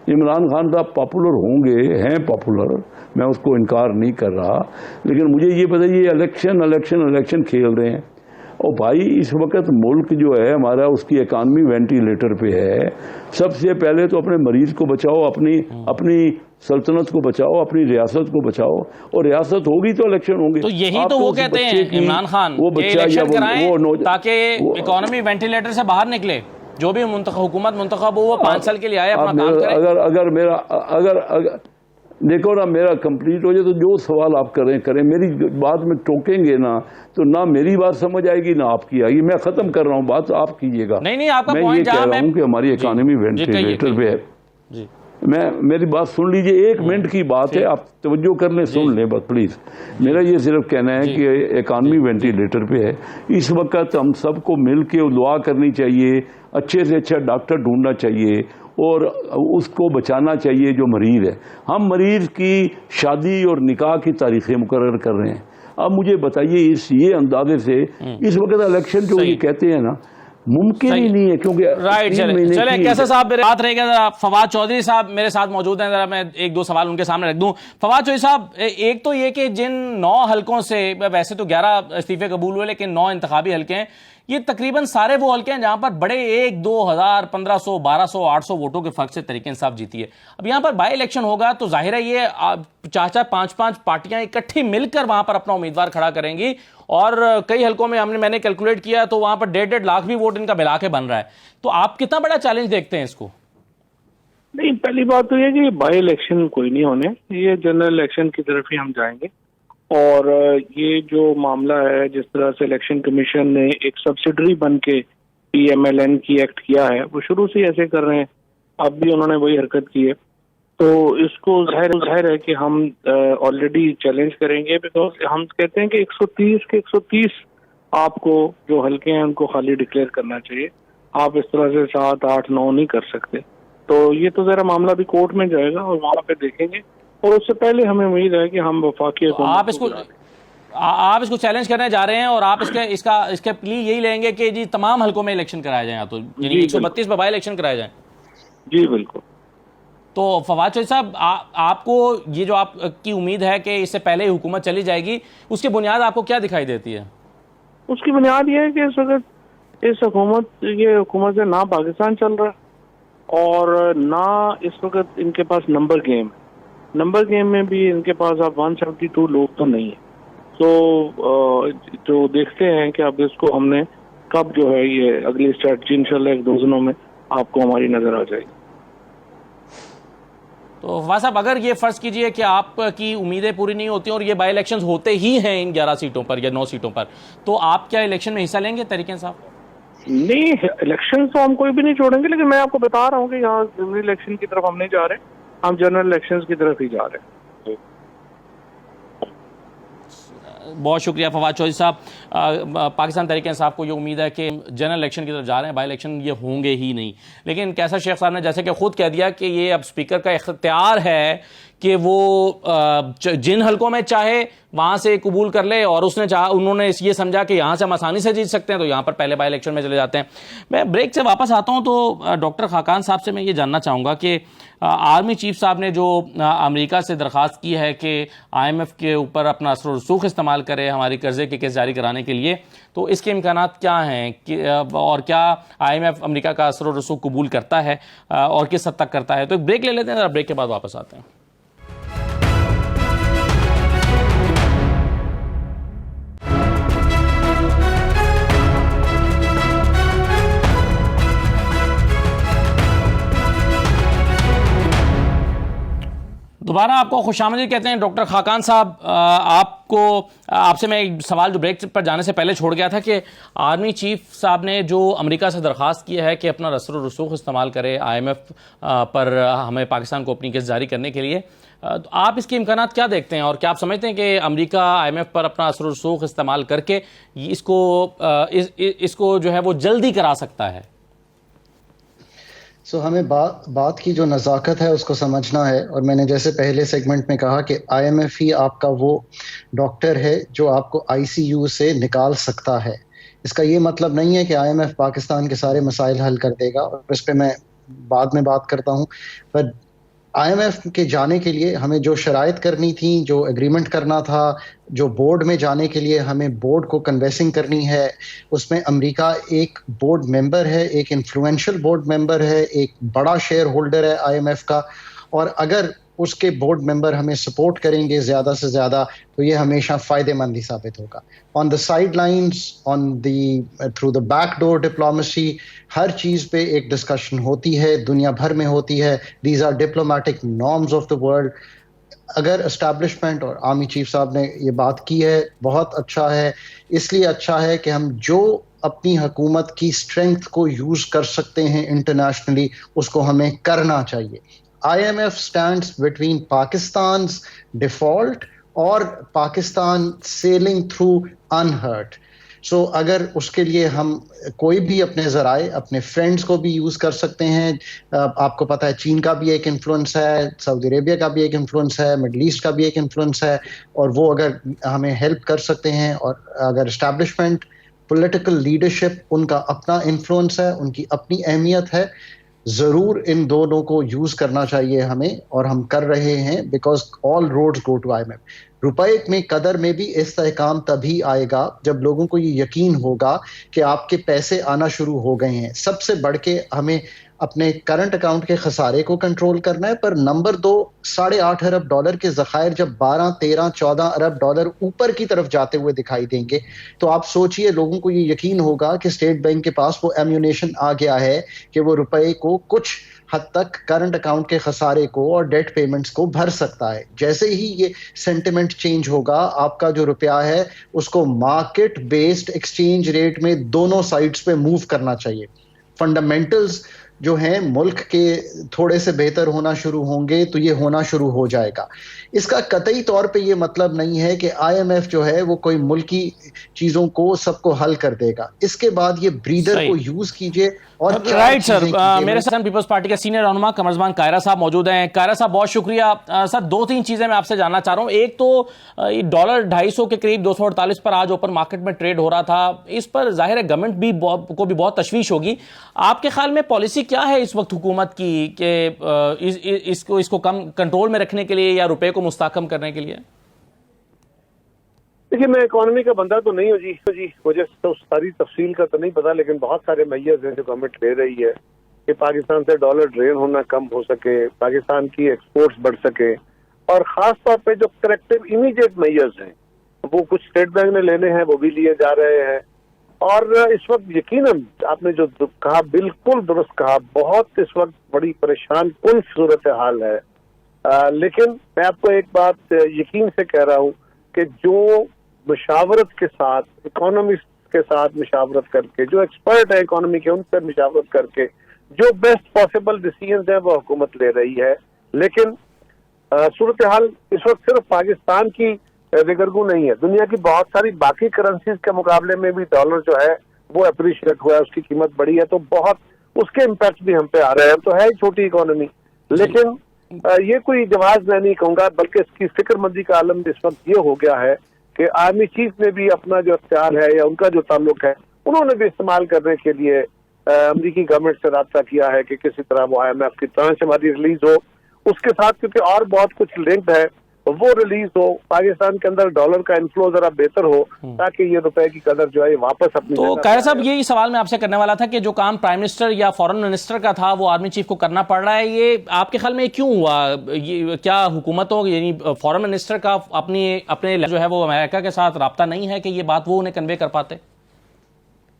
S4: इमरान खान साहब पॉपुलर होंगे, हैं पॉपुलर, मैं उसको इनकार नहीं कर रहा, लेकिन मुझे ये बताइए इलेक्शन खेल रहे हैं। और भाई इस वक्त मुल्क जो है हमारा, उसकी इकानमी वेंटिलेटर पे है। सबसे पहले तो अपने मरीज को बचाओ, अपनी सल्तनत को बचाओ, अपनी रियासत को बचाओ, और रियासत होगी तो इलेक्शन होंगे।
S1: तो यही तो वो कहते हैं इमरान खान, वो इलेक्शन कराएं ताकि इकोनॉमी वेंटिलेटर से बाहर निकले। जो भी हुकूमत मुंतखब हो वो 5 साल के लिए आए, अपना काम करे।
S4: अगर देखो ना, मेरा कंप्लीट हो जाए तो जो सवाल आप करें, मेरी बात में टोकेंगे ना तो ना मेरी बात समझ आएगी ना आपकी आएगी। मैं खत्म कर रहा हूँ बात, आप कीजिएगा।
S1: नहीं आपका
S4: मैं ये कह रहा हूँ कि हमारी इकोनॉमी वेंटिलेटर पे है। मेरी बात सुन लीजिए, 1 मिनट की बात है, आप तवज्जो कर लें, सुन लें बस प्लीज। मेरा ये सिर्फ कहना है कि इकॉनमी वेंटिलेटर पे है इस वक्त। हम सबको मिल के दुआ करनी चाहिए, अच्छे से अच्छा डॉक्टर ढूंढना चाहिए और उसको बचाना चाहिए जो मरीज है। हम मरीज की शादी और निकाह की तारीखें मुकर्रर कर रहे हैं। अब मुझे बताइए ये अंदाजे से इस वक्त इलेक्शन जो ये कहते हैं ना, मुमकिन ही नहीं है, क्योंकि
S1: राइट। चले कैसा साहब मेरे बात रहेगा, जरा फवाद चौधरी साहब मेरे साथ मौजूद हैं, जरा मैं 1-2 सवाल उनके सामने रख दूं। फवाद चौधरी साहब, एक तो ये कि जिन 9 हलकों से, वैसे तो 11 इस्तीफे कबूल हुए लेकिन 9 इंतखाबी हलके हैं, ये तकरीबन सारे वो हल्के हैं जहां पर बड़े 1-2,000, 1,500, 1,200, 800 वोटों के फर्क से तरीके इंसाफ जीती है। अब यहां पर बाई इलेक्शन होगा तो जाहिर है ये 4-4, 5-5 पार्टियां इकट्ठी मिलकर वहां पर अपना उम्मीदवार खड़ा करेंगी और कई हलकों में मैंने कैलकुलेट किया तो वहां पर 1.5 लाख भी वोट इनका मिला के बन रहा है। तो आप कितना बड़ा चैलेंज देखते हैं इसको?
S5: नहीं, पहली बात तो ये कि बाई इलेक्शन कोई नहीं होने, ये जनरल इलेक्शन की तरफ ही हम जाएंगे। और ये जो मामला है, जिस तरह से इलेक्शन कमीशन ने एक सब्सिडरी बन के PMLN की एक्ट किया है, वो शुरू से ऐसे कर रहे हैं, अब भी उन्होंने वही हरकत की है। तो इसको जाहिर है कि हम ऑलरेडी चैलेंज करेंगे, बिकॉज हम कहते हैं कि 130 के 130 आपको जो हल्के हैं उनको खाली डिक्लेयर करना चाहिए। आप इस तरह से 7, 8, 9 नहीं कर सकते। तो ये तो जरा मामला भी कोर्ट में जाएगा और वहां पे देखेंगे, और उससे पहले हमें उम्मीद है कि हम वफाकी
S1: आप इसको चैलेंज करने जा रहे हैं और आप इसके प्ली यही लेंगे कि जी तमाम हलकों में इलेक्शन कराया जाए, तो 132 में बाई इलेक्शन कराया जाए।
S5: जी बिल्कुल।
S1: तो फवाद चौधरी साहब, आपको ये जो आपकी उम्मीद है कि इससे पहले ही हुकूमत चली जाएगी, उसकी बुनियाद आपको क्या दिखाई देती है?
S5: उसकी बुनियाद ये है कि इस वक्त ये हुकूमत से ना पाकिस्तान चल रहा है और ना इस वक्त इनके पास नंबर गेम में भी इनके पास अब 172 लोग तो नहीं है। तो जो देखते हैं कि अब इसको हमने कब जो है ये अगली स्ट्रेटजी इंशाल्लाह 1-2 दिनों में आपको हमारी नजर आ जाएगी।
S1: तो फवाद साहब, अगर ये फर्ज कीजिए कि आपकी उम्मीदें पूरी नहीं होती और ये बाई इलेक्शन होते ही हैं इन 11 सीटों पर या 9 सीटों पर, तो आप क्या इलेक्शन में हिस्सा लेंगे तरीके साहब?
S5: नहीं, इलेक्शन तो हम कोई भी नहीं छोड़ेंगे, लेकिन मैं आपको बता रहा हूँ कि यहाँ जनरल इलेक्शन की तरफ हम नहीं जा रहे, हम जनरल इलेक्शंस की तरफ ही जा रहे हैं।
S1: बहुत शुक्रिया फवाद चौधरी साहब। पाकिस्तान तहरीक इंसाफ को ये उम्मीद है कि जनरल इलेक्शन की तरफ जा रहे हैं, बाई इलेक्शन ये होंगे ही नहीं। लेकिन कैसर शेख साहब ने जैसे कि खुद कह दिया कि ये अब स्पीकर का इख्तियार है कि वो जिन हलकों में चाहे वहां से कबूल कर ले, और उन्होंने ये समझा कि यहाँ से हम आसानी से जीत सकते हैं तो यहाँ पर पहले बाई इलेक्शन में चले जाते हैं। मैं ब्रेक से वापस आता हूँ तो डॉक्टर खाकान साहब से मैं ये जानना चाहूँगा कि आर्मी चीफ साहब ने जो अमेरिका से दरख्वास्त की है कि IMF के ऊपर अपना असर रसूख इस्तेमाल करे हमारी कर्जे के केस जारी कराने के लिए, तो इसके इम्कानात क्या हैं और क्या IMF अमेरिका का असर रसूख कबूल करता है और किस हद तक करता है? तो एक ब्रेक ले लेते हैं, ब्रेक के बाद वापस आते हैं। दोबारा आपको खुशामदीद कहते हैं डॉक्टर खाकान साहब। आपसे मैं एक सवाल जो ब्रेक पर जाने से पहले छोड़ गया था कि आर्मी चीफ साहब ने जो अमेरिका से दरख्वास्त की है कि अपना असर रसूख इस्तेमाल करे IMF पर हमें पाकिस्तान को अपनी केस जारी करने के लिए, तो आप इसके इम्कानात क्या देखते हैं और क्या आप समझते हैं कि अमेरिका IMF पर अपना असर रसूख इस्तेमाल करके इसको जो है वो जल्दी करा सकता है?
S3: हमें बात की जो नज़ाकत है उसको समझना है, और मैंने जैसे पहले सेगमेंट में कहा कि IMF ही आपका वो डॉक्टर है जो आपको ICU से निकाल सकता है। इसका ये मतलब नहीं है कि IMF पाकिस्तान के सारे मसाइल हल कर देगा, और इस पर मैं बाद में बात करता हूँ। पर IMF के जाने के लिए हमें जो शराइत करनी थी, जो एग्रीमेंट करना था, जो बोर्ड में जाने के लिए हमें बोर्ड को कन्वेंसिंग करनी है, उसमें अमेरिका एक बोर्ड मेंबर है, एक इन्फ्लुएंशियल बोर्ड मेंबर है, एक बड़ा शेयर होल्डर है IMF का, और अगर उसके बोर्ड मेंबर हमें सपोर्ट करेंगे ज़्यादा से ज़्यादा तो ये हमेशा फ़ायदेमंद ही साबित होगा। On the sidelines, through the back door diplomacy, हर चीज़ पे एक डिस्कशन होती है, दुनिया भर में होती है। These are diplomatic norms of the world. अगर एस्टैब्लिशमेंट और आर्मी चीफ साहब ने ये बात की है, बहुत अच्छा है। इसलिए अच्छा है कि हम जो अपनी हुकूमत की स्ट्रेंथ को यूज़ कर सकते हैं इंटरनेशनली, उसको हमें करना चाहिए। IMF stands between Pakistan's default और पाकिस्तान सेलिंग थ्रू अनहर्ट। सो अगर उसके लिए हम कोई भी अपने जराए, अपने फ्रेंड्स को भी यूज कर सकते हैं। आपको पता है चीन का भी एक इन्फ्लुएंस है, सऊदी अरेबिया का भी एक इन्फ्लुएंस है, मिडल ईस्ट का भी एक इन्फ्लुएंस है, और वो अगर हमें हेल्प कर सकते हैं, और अगर एस्टैब्लिशमेंट, पॉलिटिकल लीडरशिप, उनका अपना इन्फ्लुएंस है, उनकी अपनी अहमियत है, जरूर इन दोनों को यूज करना चाहिए हमें, और हम कर रहे हैं, because all roads go to IMF। रुपए में कदर में भी इस्तेहकाम तभी आएगा जब लोगों को ये यकीन होगा कि आपके पैसे आना शुरू हो गए हैं। सबसे बढ़ के हमें अपने करंट अकाउंट के खसारे को कंट्रोल करना है, पर नंबर 2, $8.5 अरब के ज़खायर जब 12, 13, $14 अरब ऊपर की तरफ जाते हुए दिखाई देंगे, तो आप सोचिए लोगों को ये यकीन होगा कि स्टेट बैंक के पास वो एम्यूनेशन आ गया है कि वो रुपए को कुछ हद तक करंट अकाउंट के खसारे को और डेट पेमेंट्स को भर सकता है। जैसे ही ये सेंटिमेंट चेंज होगा, आपका जो रुपया है उसको मार्केट बेस्ड एक्सचेंज रेट में दोनों साइड्स पे मूव करना चाहिए। फंडामेंटल्स जो हैं मुल्क के थोड़े से बेहतर होना शुरू होंगे तो ये होना शुरू हो जाएगा। इसका कतई तौर पे ये मतलब नहीं है कि IMF जो है वो कोई मुल्की चीजों को सबको हल कर देगा। इसके बाद ये ब्रीदर को यूज कीजिए। और
S1: राइट सर, मेरे साथ पीपल्स पार्टी के सीनियर रहनुमा कमरजमान कायरा साहब मौजूद हैं। कायरा साहब बहुत शुक्रिया। सर 2-3 चीजें मैं आपसे जानना चाह रहा हूं। एक तो $250 के करीब 248 पर आज ओपन मार्केट में ट्रेड हो रहा था। इस पर जाहिर है गवर्नमेंट को भी बहुत तशवीश होगी। आपके ख्याल में पॉलिसी क्या है इस वक्त हुकूमत की कि इसको कम कंट्रोल में रखने के लिए या रुपए को मुस्तहकम करने के लिए?
S5: देखिए, मैं इकोनॉमी का बंदा तो नहीं हूँ जी, मुझे तो सारी तफसील का तो नहीं पता, लेकिन बहुत सारे मैयर्स हैं जो गवर्नमेंट ले रही है कि पाकिस्तान से डॉलर ड्रेन होना कम हो सके, पाकिस्तान की एक्सपोर्ट्स बढ़ सके, और खास तौर पे जो करेक्टिव इमीडिएट मैयर्स हैं वो कुछ स्टेट बैंक ने लेने हैं, वो भी लिए जा रहे हैं। और इस वक्त यकीनन आपने जो कहा बिल्कुल दुरुस्त कहा, बहुत इस वक्त बड़ी परेशान कुन सूरत हाल है। लेकिन मैं आपको एक बात यकीन से कह रहा हूँ कि जो मुशावरत के साथ, इकोनॉमिस्ट के साथ मुशावरत करके, जो एक्सपर्ट है इकोनॉमी के उनसे मुशावरत करके जो बेस्ट पॉसिबल डिसीजन है वो हुकूमत ले रही है। लेकिन सूरत हाल इस वक्त सिर्फ पाकिस्तान की बेगरगू नहीं है, दुनिया की बहुत सारी बाकी करेंसीज के मुकाबले में भी डॉलर जो है वो अप्रिशिएट हुआ है, उसकी कीमत बढ़ी है, तो बहुत उसके इम्पैक्ट भी हम पे आ रहे हैं। तो है ही छोटी इकोनॉमी, लेकिन ये कोई जवाब मैं नहीं कहूंगा, बल्कि इसकी फिक्रमंदी का आलम इस वक्त ये हो गया है कि आर्मी चीफ ने भी अपना जो अख्तियार है या उनका जो ताल्लुक है उन्होंने भी इस्तेमाल करने के लिए अमरीकी गवर्नमेंट से राब्ता किया है कि किसी तरह वो IMF की ट्रांच हमारी रिलीज हो, उसके साथ क्योंकि और बहुत कुछ लिंक्ड है वो रिलीज हो, पाकिस्तान के अंदर डॉलर का इन्फ्लो जरा बेहतर हो ताकि ये रुपए की कदर जो है वापस अपनी।
S1: तो कायरा साहब, यही सवाल मैं आपसे करने वाला था कि जो काम प्राइम मिनिस्टर या फॉरेन मिनिस्टर का था वो आर्मी चीफ को करना पड़ रहा है, ये आपके ख्याल में क्यों हुआ? ये क्या हुकूमतों यानी फॉरेन मिनिस्टर का अपने जो है वो अमेरिका के साथ राब्ता नहीं है कि ये बात वो उन्हें कन्वे कर पाते?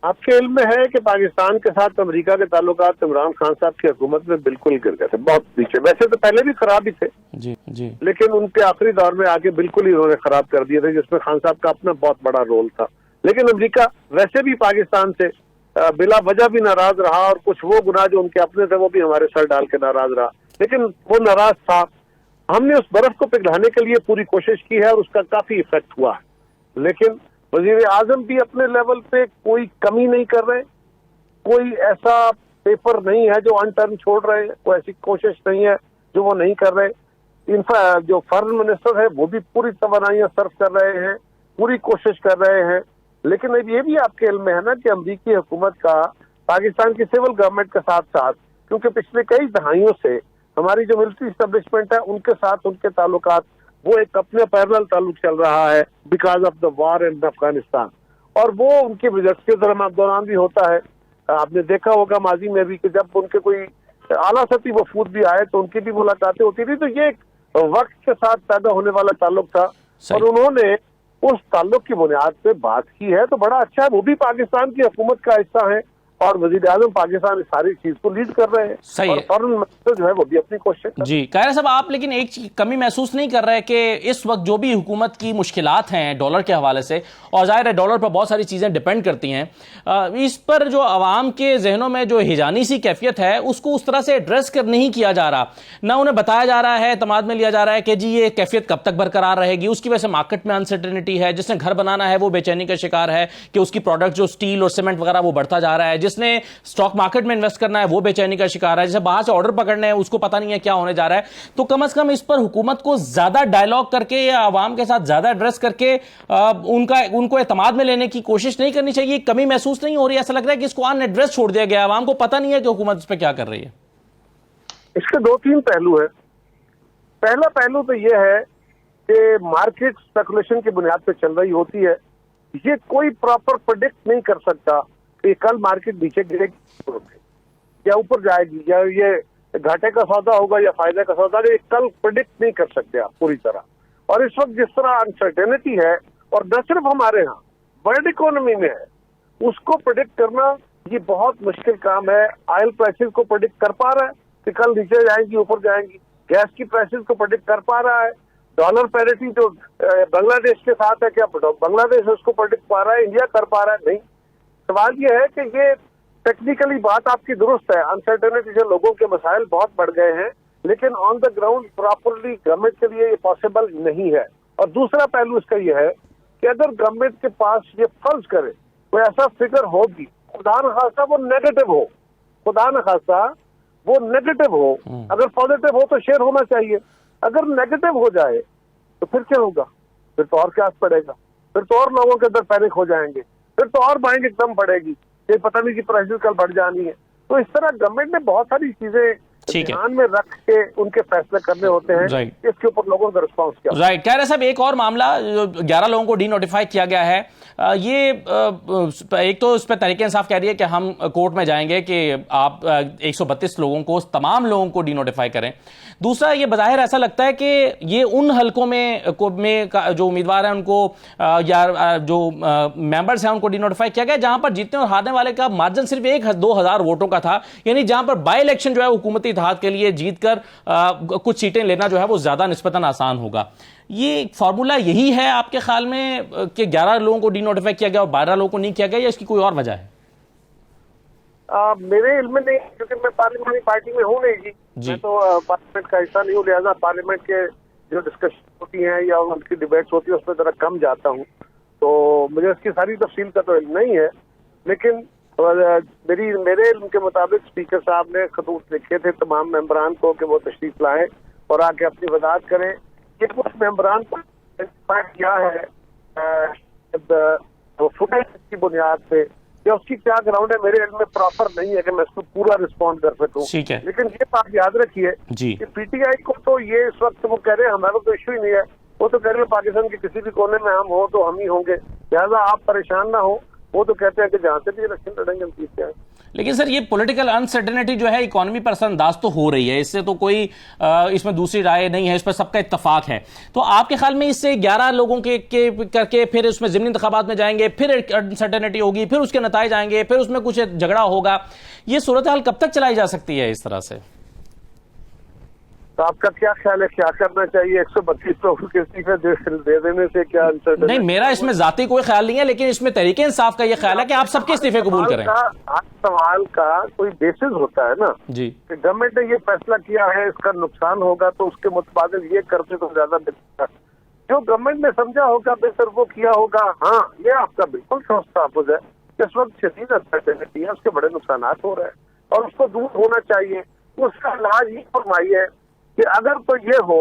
S5: आपके इल्म में है कि पाकिस्तान के साथ अमेरिका के ताल्लुकात इमरान खान साहब की हुकूमत में बिल्कुल गिर गए थे, बहुत पीछे। वैसे तो पहले भी खराब ही थे
S1: जी,
S5: लेकिन उनके आखिरी दौर में आके बिल्कुल ही उन्होंने खराब कर दिए थे, जिसमें खान साहब का अपना बहुत बड़ा रोल था। लेकिन अमेरिका वैसे भी पाकिस्तान से बिला वजह भी नाराज रहा, और कुछ वो गुनाह जो उनके अपने थे वो भी हमारे सर डाल के नाराज रहा, लेकिन वो नाराज था। हमने उस बर्फ को पिघलाने के लिए पूरी कोशिश की है और उसका काफी इफेक्ट हुआ है। लेकिन वजीर आजम भी अपने लेवल पे कोई कमी नहीं कर रहे, कोई ऐसा पेपर नहीं है जो अनटर्न छोड़ रहे हैं, कोई ऐसी कोशिश नहीं है जो वो नहीं कर रहे। जो फॉरेन मिनिस्टर है वो भी पूरी तवानाइयां सर्व कर रहे हैं, पूरी कोशिश कर रहे हैं। लेकिन अब ये भी आपके इल्म में है ना कि अमरीकी हुकूमत का पाकिस्तान की सिविल गवर्नमेंट के साथ साथ, क्योंकि पिछले कई दहाइयों से हमारी जो मिलिट्री एस्टेब्लिशमेंट है उनके साथ उनके ताल्लुकात वो एक अपने पैरेलल ताल्लुक चल रहा है बिकॉज ऑफ द वार इन अफगानिस्तान, और वो उनकी वजह के दौरान भी होता है। आपने देखा होगा माजी में भी कि जब उनके कोई आला सती वफूद भी आए तो उनकी भी मुलाकातें होती थी। तो ये एक वक्त के साथ पैदा होने वाला ताल्लुक था और उन्होंने उस ताल्लुक की बुनियाद पे बात की है, तो बड़ा अच्छा है। वो भी पाकिस्तान की हुकूमत का हिस्सा है,
S6: और वजीर आजम पाकिस्तान इस सारी चीज को लीड कर रहे हैं।
S1: सही
S6: और
S1: है।
S6: फॉरेन मिनिस्टर जो है वो भी अपनी कोशिश कर
S1: जी कायरा साहब, आप लेकिन एक कमी महसूस नहीं कर रहे कि इस वक्त जो भी हुकूमत की मुश्किलात हैं डॉलर के हवाले से, और जाहिर है डॉलर पर बहुत सारी चीज़ें डिपेंड करती हैं, इस पर जो आवाम के जहनों में जो हिजानी सी कैफियत है उसको उस तरह से एड्रेस कर नहीं किया जा रहा, ना उन्हें बताया जा रहा है, तमाद में लिया जा रहा है कि जी ये कैफियत कब तक बरकरार रहेगी, उसकी वजह से मार्केट में अनसर्टेनिटी है, जिसने घर बनाना है वो बेचैनी का शिकार है कि उसकी प्रोडक्ट जो स्टील और सीमेंट वगैरह वो बढ़ता जा रहा है, जिसने स्टॉक मार्केट में इन्वेस्ट करना है वो बेचैनी का शिकार है, जैसे बाहर से ऑर्डर पकड़ने हैं उसको पता नहीं है क्या होने जा रहा है। तो कम से कम इस पर हुकूमत को ज्यादा डायलॉग करके या आवाम के साथ ज्यादा एड्रेस करके उनको एतमाद में लेने की कोशिश नहीं करनी चाहिए। कमी महसूस नहीं हो रही, ऐसा लग रहा है कि इसको अनएड्रेस छोड़ दिया गया, आवाम को पता नहीं है कि हुकूमत इस पर क्या कर रही है।
S6: इसके 2-3 पहलू है। पहला पहलू तो यह है कि मार्केट स्पेकुलेशन की बुनियाद पर चल रही होती है, ये कोई प्रॉपर प्रेडिक्ट नहीं कर सकता कि कल मार्केट नीचे गिरेगी या ऊपर जाएगी, या ये घाटे का सौदा होगा या फायदे का सौदा, ये कल प्रेडिक्ट नहीं कर सकते आप पूरी तरह। और इस वक्त जिस तरह अनसर्टेनिटी है, और न सिर्फ हमारे यहाँ वर्ल्ड इकोनॉमी में है, उसको प्रेडिक्ट करना ये बहुत मुश्किल काम है। ऑयल प्राइसेस को प्रेडिक्ट कर पा रहा है कि कल नीचे जाएंगी ऊपर जाएंगी, गैस की प्राइसेस को प्रेडिक्ट कर पा रहा है, डॉलर पैरिटी जो बांग्लादेश के साथ है, क्या बांग्लादेश उसको प्रेडिक्ट पा रहा है, इंडिया कर पा रहा है? नहीं। सवाल ये है कि ये टेक्निकली बात आपकी दुरुस्त है, अनसर्टेनिटी से लोगों के मसाइल बहुत बढ़ गए हैं, लेकिन on the ground properly government के लिए ये पॉसिबल नहीं है। और दूसरा पहलू इसका ये है कि अगर गवर्नमेंट के पास ये फर्ज करे कोई ऐसा फिगर होगी, खुदा न खास्ता वो नेगेटिव हो, खुदा न खास्ता वो नेगेटिव हो, अगर पॉजिटिव हो तो शेयर होना चाहिए। अगर नेगेटिव हो जाए तो फिर क्या होगा? फिर तो और क्या पड़ेगा, फिर तो और लोगों के अंदर पैनिक हो जाएंगे, फिर तो और बाइंग एकदम बढ़ेगी, ये पता नहीं कि प्राइसेस कल बढ़ जानी है। तो इस तरह गवर्नमेंट ने बहुत सारी चीजें ध्यान में रख के उनके फैसले करने होते हैं। इसके ऊपर लोगों का रिस्पांस क्या?
S1: राइट। कह रहे साहब एक और मामला, 11 लोगों को डी नोटिफाई किया गया है, ये एक तो इस पर तहरीक इंसाफ कह रही है कि हम कोर्ट में जाएंगे कि आप 132 लोगों को, तमाम लोगों को डी नोटिफाई करें। दूसरा, ये बज़ाहिर ऐसा लगता है कि ये उन हलकों में जो उम्मीदवार हैं उनको या जो मेंबर्स हैं उनको डी नोटिफाई किया गया जहां पर जीतने और हारने वाले का मार्जिन सिर्फ 1-2 हज़ार वोटों का था, यानी जहां पर बाई इलेक्शन जो है हुकूमती इत्तेहाद के लिए जीतकर कुछ सीटें लेना जो है वो ज्यादा निस्बतन आसान होगा। ये फॉर्मूला यही है आपके ख्याल में कि 11 लोगों को डी नोटिफाई किया गया और 12 लोगों को नहीं किया गया, या इसकी कोई और वजह है?
S6: मेरे इल्म में नहीं, क्योंकि मैं पार्लियामेंट्री पार्टी में हूँ नहीं जी। मैं तो पार्लियामेंट का हिस्सा नहीं हूँ, लिहाजा पार्लियामेंट के जो डिस्कशन होती हैं या उनकी डिबेट्स होती है उसमें जरा कम जाता हूँ, तो मुझे इसकी सारी तफसील का तो इल्म नहीं है। लेकिन मेरे इल्म के मुताबिक स्पीकर साहब ने खतूत लिखे थे तमाम मेंबरान को कि वो तशरीफ लाएं और आके अपनी वजाहत करें कि कुछ मेंबरान को किया है फुटेज की बुनियाद पे, या उसकी क्या ग्राउंड है मेरे इल्म में प्रॉपर नहीं है कि मैं इसको पूरा रिस्पॉन्ड कर सकूं। लेकिन ये बात याद रखिए कि पीटीआई को तो ये इस वक्त वो कह रहे हैं हमारा तो इश्यू ही नहीं है, वो तो कह रहे हैं पाकिस्तान के किसी भी कोने में हम हो तो हम ही होंगे, लिहाजा आप परेशान ना हो। वो तो कहते हैं कि जहां से भी इलेक्शन लड़ेंगे हम जीतते हैं।
S1: लेकिन सर ये पॉलिटिकल अनसर्टेनिटी जो है इकोनॉमी पर असरअंदाज तो हो रही है, इससे तो कोई इसमें दूसरी राय नहीं है, इस पर सबका इत्तफाक है। तो आपके ख्याल में इससे 11 लोगों के करके फिर उसमें ज़िमनी इंतखाबात में जाएंगे, फिर अनसर्टेनिटी होगी, फिर उसके नताइज आएंगे, फिर उसमें कुछ झगड़ा होगा, ये सूरत हाल कब तक चलाई जा सकती है इस तरह से?
S6: तो आपका क्या ख्याल है, क्या करना चाहिए? 132 लोगों के इस्तीफे दे देने से क्या अनसर्टेनिटी?
S1: नहीं, मेरा इसमें जाती कोई ख्याल नहीं है, लेकिन इसमें तहरीक इंसाफ का ये ख्याल है कि आप सबके इस्तीफे कबूल करें।
S6: सवाल का कोई बेसिस होता है ना जी, कि गवर्नमेंट ने ये फैसला किया है इसका नुकसान होगा तो उसके मुतबादिल ये करते तो ज्यादा बेहतर, जो गवर्नमेंट ने समझा होगा बेहतर वो किया होगा। हाँ, ये आपका बिल्कुल तहफ़्फ़ुज़ है, इस वक्त शदीद अनसर्टेनिटी है, उसके बड़े नुकसान हो रहे हैं और उसको दूर होना चाहिए। उसका इलाज ये फरमाई है कि अगर तो ये हो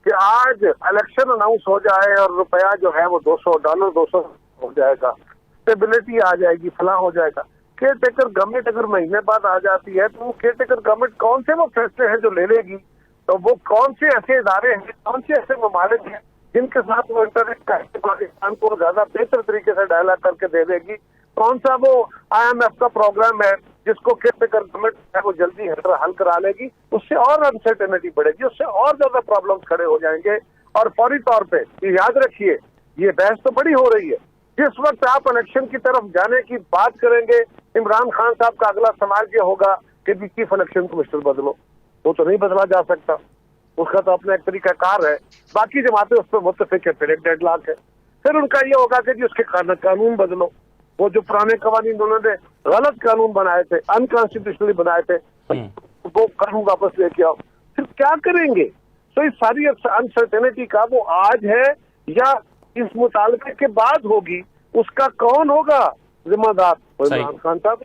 S6: कि आज इलेक्शन अनाउंस हो जाए और रुपया जो है वो $200 हो जाएगा, स्टेबिलिटी आ जाएगी, फलां हो जाएगा। केयर टेकर गवर्नमेंट अगर महीने बाद आ जाती है तो वो केयर टेकर गवर्नमेंट कौन से वो फैसले हैं जो ले लेगी, तो वो कौन से ऐसे इदारे हैं, कौन से ऐसे ममालिक हैं जिनके साथ वो इंटरनेट पाकिस्तान को ज्यादा बेहतर तरीके से डायलॉग करके दे देगी, कौन सा वो IMF का प्रोग्राम है जिसको केयर टेकर गवर्नमेंट है वो जल्दी हल करा लेगी। उससे और अनसर्टेनिटी बढ़ेगी, उससे और ज्यादा प्रॉब्लम्स खड़े हो जाएंगे। और फौरी तौर पे याद रखिए, ये बहस तो बड़ी हो रही है जिस वक्त आप इलेक्शन की तरफ जाने की बात करेंगे, इमरान खान साहब का अगला सवाल ये होगा कि जी चीफ इलेक्शन कमिश्नर बदलो। वो तो नहीं बदला जा सकता, उसका तो अपना एक तरीकाकार है, बाकी जमातें उस पर मुत्तफिक है, फिर एक डेडलॉक है। फिर उनका ये होगा कि जी उसके कानून बदलो, वो जो पुराने कवानीन उन्होंने गलत कानून बनाए थे, अनकॉन्स्टिट्यूशनली बनाए थे, वो कानून वापस लेके आओ। फिर क्या करेंगे? तो इस सारी अनसर्टेनिटी का वो आज है या इस मुतालबे के बाद होगी, उसका कौन होगा जिम्मेदार? इमरान खान साहब।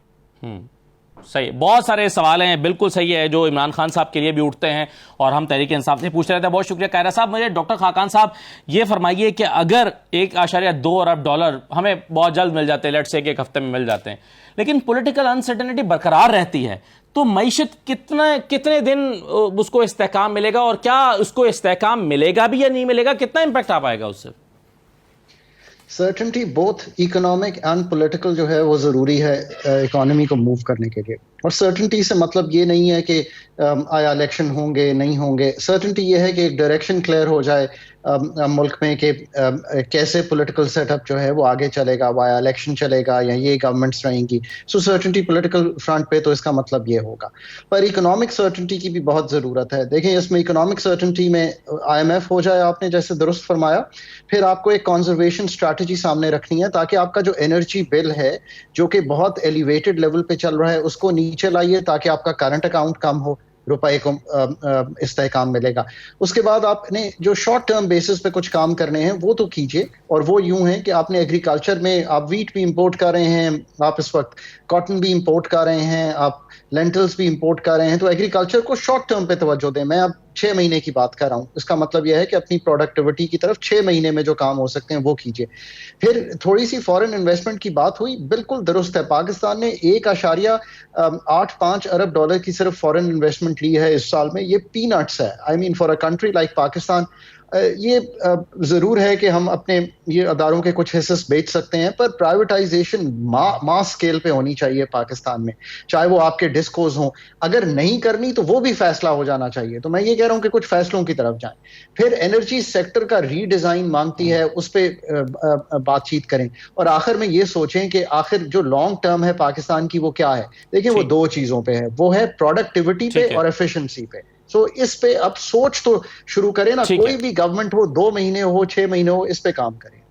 S1: सही, बहुत सारे सवाल हैं, बिल्कुल सही है, जो इमरान खान साहब के लिए भी उठते हैं और हम तहरीक इंसाफ से पूछ रहे थे। बहुत शुक्रिया कायरा साहब। मुझे डॉक्टर खाकान साहब ये फरमाइए कि अगर 1.2 अरब डॉलर हमें बहुत जल्द मिल जाते हैं, लेट्स से एक हफ्ते में मिल जाते हैं, लेकिन पॉलिटिकल अनसर्टेनिटी बरकरार रहती है, तो मईशत कितने दिन उसको इस्तेहकाम मिलेगा, और क्या उसको इस्तेहकाम मिलेगा भी या नहीं मिलेगा? कितना इंपैक्ट आ पाएगा उससे?
S3: Certainty both economic and political जो है वो ज़रूरी है इकोनॉमी को मूव करने के लिए। और सर्टेनिटी से मतलब ये नहीं है कि आया इलेक्शन होंगे नहीं होंगे। सर्टेनिटी ये है कि एक डायरेक्शन क्लियर हो जाए मुल्क में कि कैसे पॉलिटिकल सेटअप जो है वो आगे चलेगा, वाया इलेक्शन चलेगा या ये गवर्नमेंट्स रहेंगी। सो सर्टेनिटी पॉलिटिकल फ्रंट पे तो इसका मतलब ये होगा। पर इकोनॉमिक सर्टेनिटी की भी बहुत ज़रूरत है। देखें, इसमें इकोनॉमिक सर्टेनिटी में IMF हो जाए, आपने जैसे दुरुस्त फरमाया, फिर आपको एक कंजर्वेशन स्ट्रैटेजी सामने रखनी है ताकि आपका जो एनर्जी बिल है जो कि बहुत एलिवेटेड लेवल पे चल रहा है उसको नीचे लाइए, ताकि आपका करंट अकाउंट कम हो, रुपए को इस्तेहकाम मिलेगा। उसके बाद आपने जो शॉर्ट टर्म बेसिस पे कुछ काम करने हैं वो तो कीजिए, और वो यूं है कि आपने एग्रीकल्चर में आप वीट भी इंपोर्ट कर रहे हैं, आप इस वक्त कॉटन भी इंपोर्ट कर रहे हैं, आप लेंटल्स भी इंपोर्ट कर रहे हैं, तो एग्रीकल्चर को शॉर्ट टर्म पे तवज्जो दें। मैं अब 6 महीने की बात कर रहा हूं, इसका मतलब यह है कि अपनी प्रोडक्टिविटी की तरफ 6 महीने में जो काम हो सकते हैं वो कीजिए। फिर थोड़ी सी फॉरेन इन्वेस्टमेंट की बात हुई, बिल्कुल दुरुस्त है। पाकिस्तान ने 1.85 अरब डॉलर की सिर्फ फॉरेन इन्वेस्टमेंट ली है इस साल में। ये पीनट्स है। I mean for a country like Pakistan ये जरूर है कि हम अपने ये अदारों के कुछ हिस्से बेच सकते हैं, पर प्राइवेटाइजेशन मास स्केल पे होनी चाहिए पाकिस्तान में, चाहे वो आपके डिस्कोज हों। अगर नहीं करनी तो वो भी फैसला हो जाना चाहिए। तो मैं ये कह रहा हूं कि कुछ फैसलों की तरफ जाएं। फिर एनर्जी सेक्टर का रीडिजाइन मांगती है, उस पर बातचीत करें, और आखिर में ये सोचें कि आखिर जो लॉन्ग टर्म है पाकिस्तान की वो क्या है। देखिए, वो 2 चीजों पे है, वो है प्रोडक्टिविटी पे और एफिशिएंसी पे। सो इस पे अब सोच तो शुरू करें ना, कोई भी गवर्नमेंट हो, 2 महीने हो 6 महीने हो, इस पे काम करें।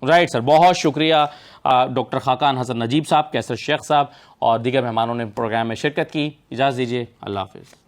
S1: राइट सर, बहुत शुक्रिया डॉक्टर खाकान हसन नजीब साहब, कैसर शेख साहब और दीगर मेहमानों ने प्रोग्राम में शिरकत की। इजाज़त दीजिए, अल्लाह हाफिज़।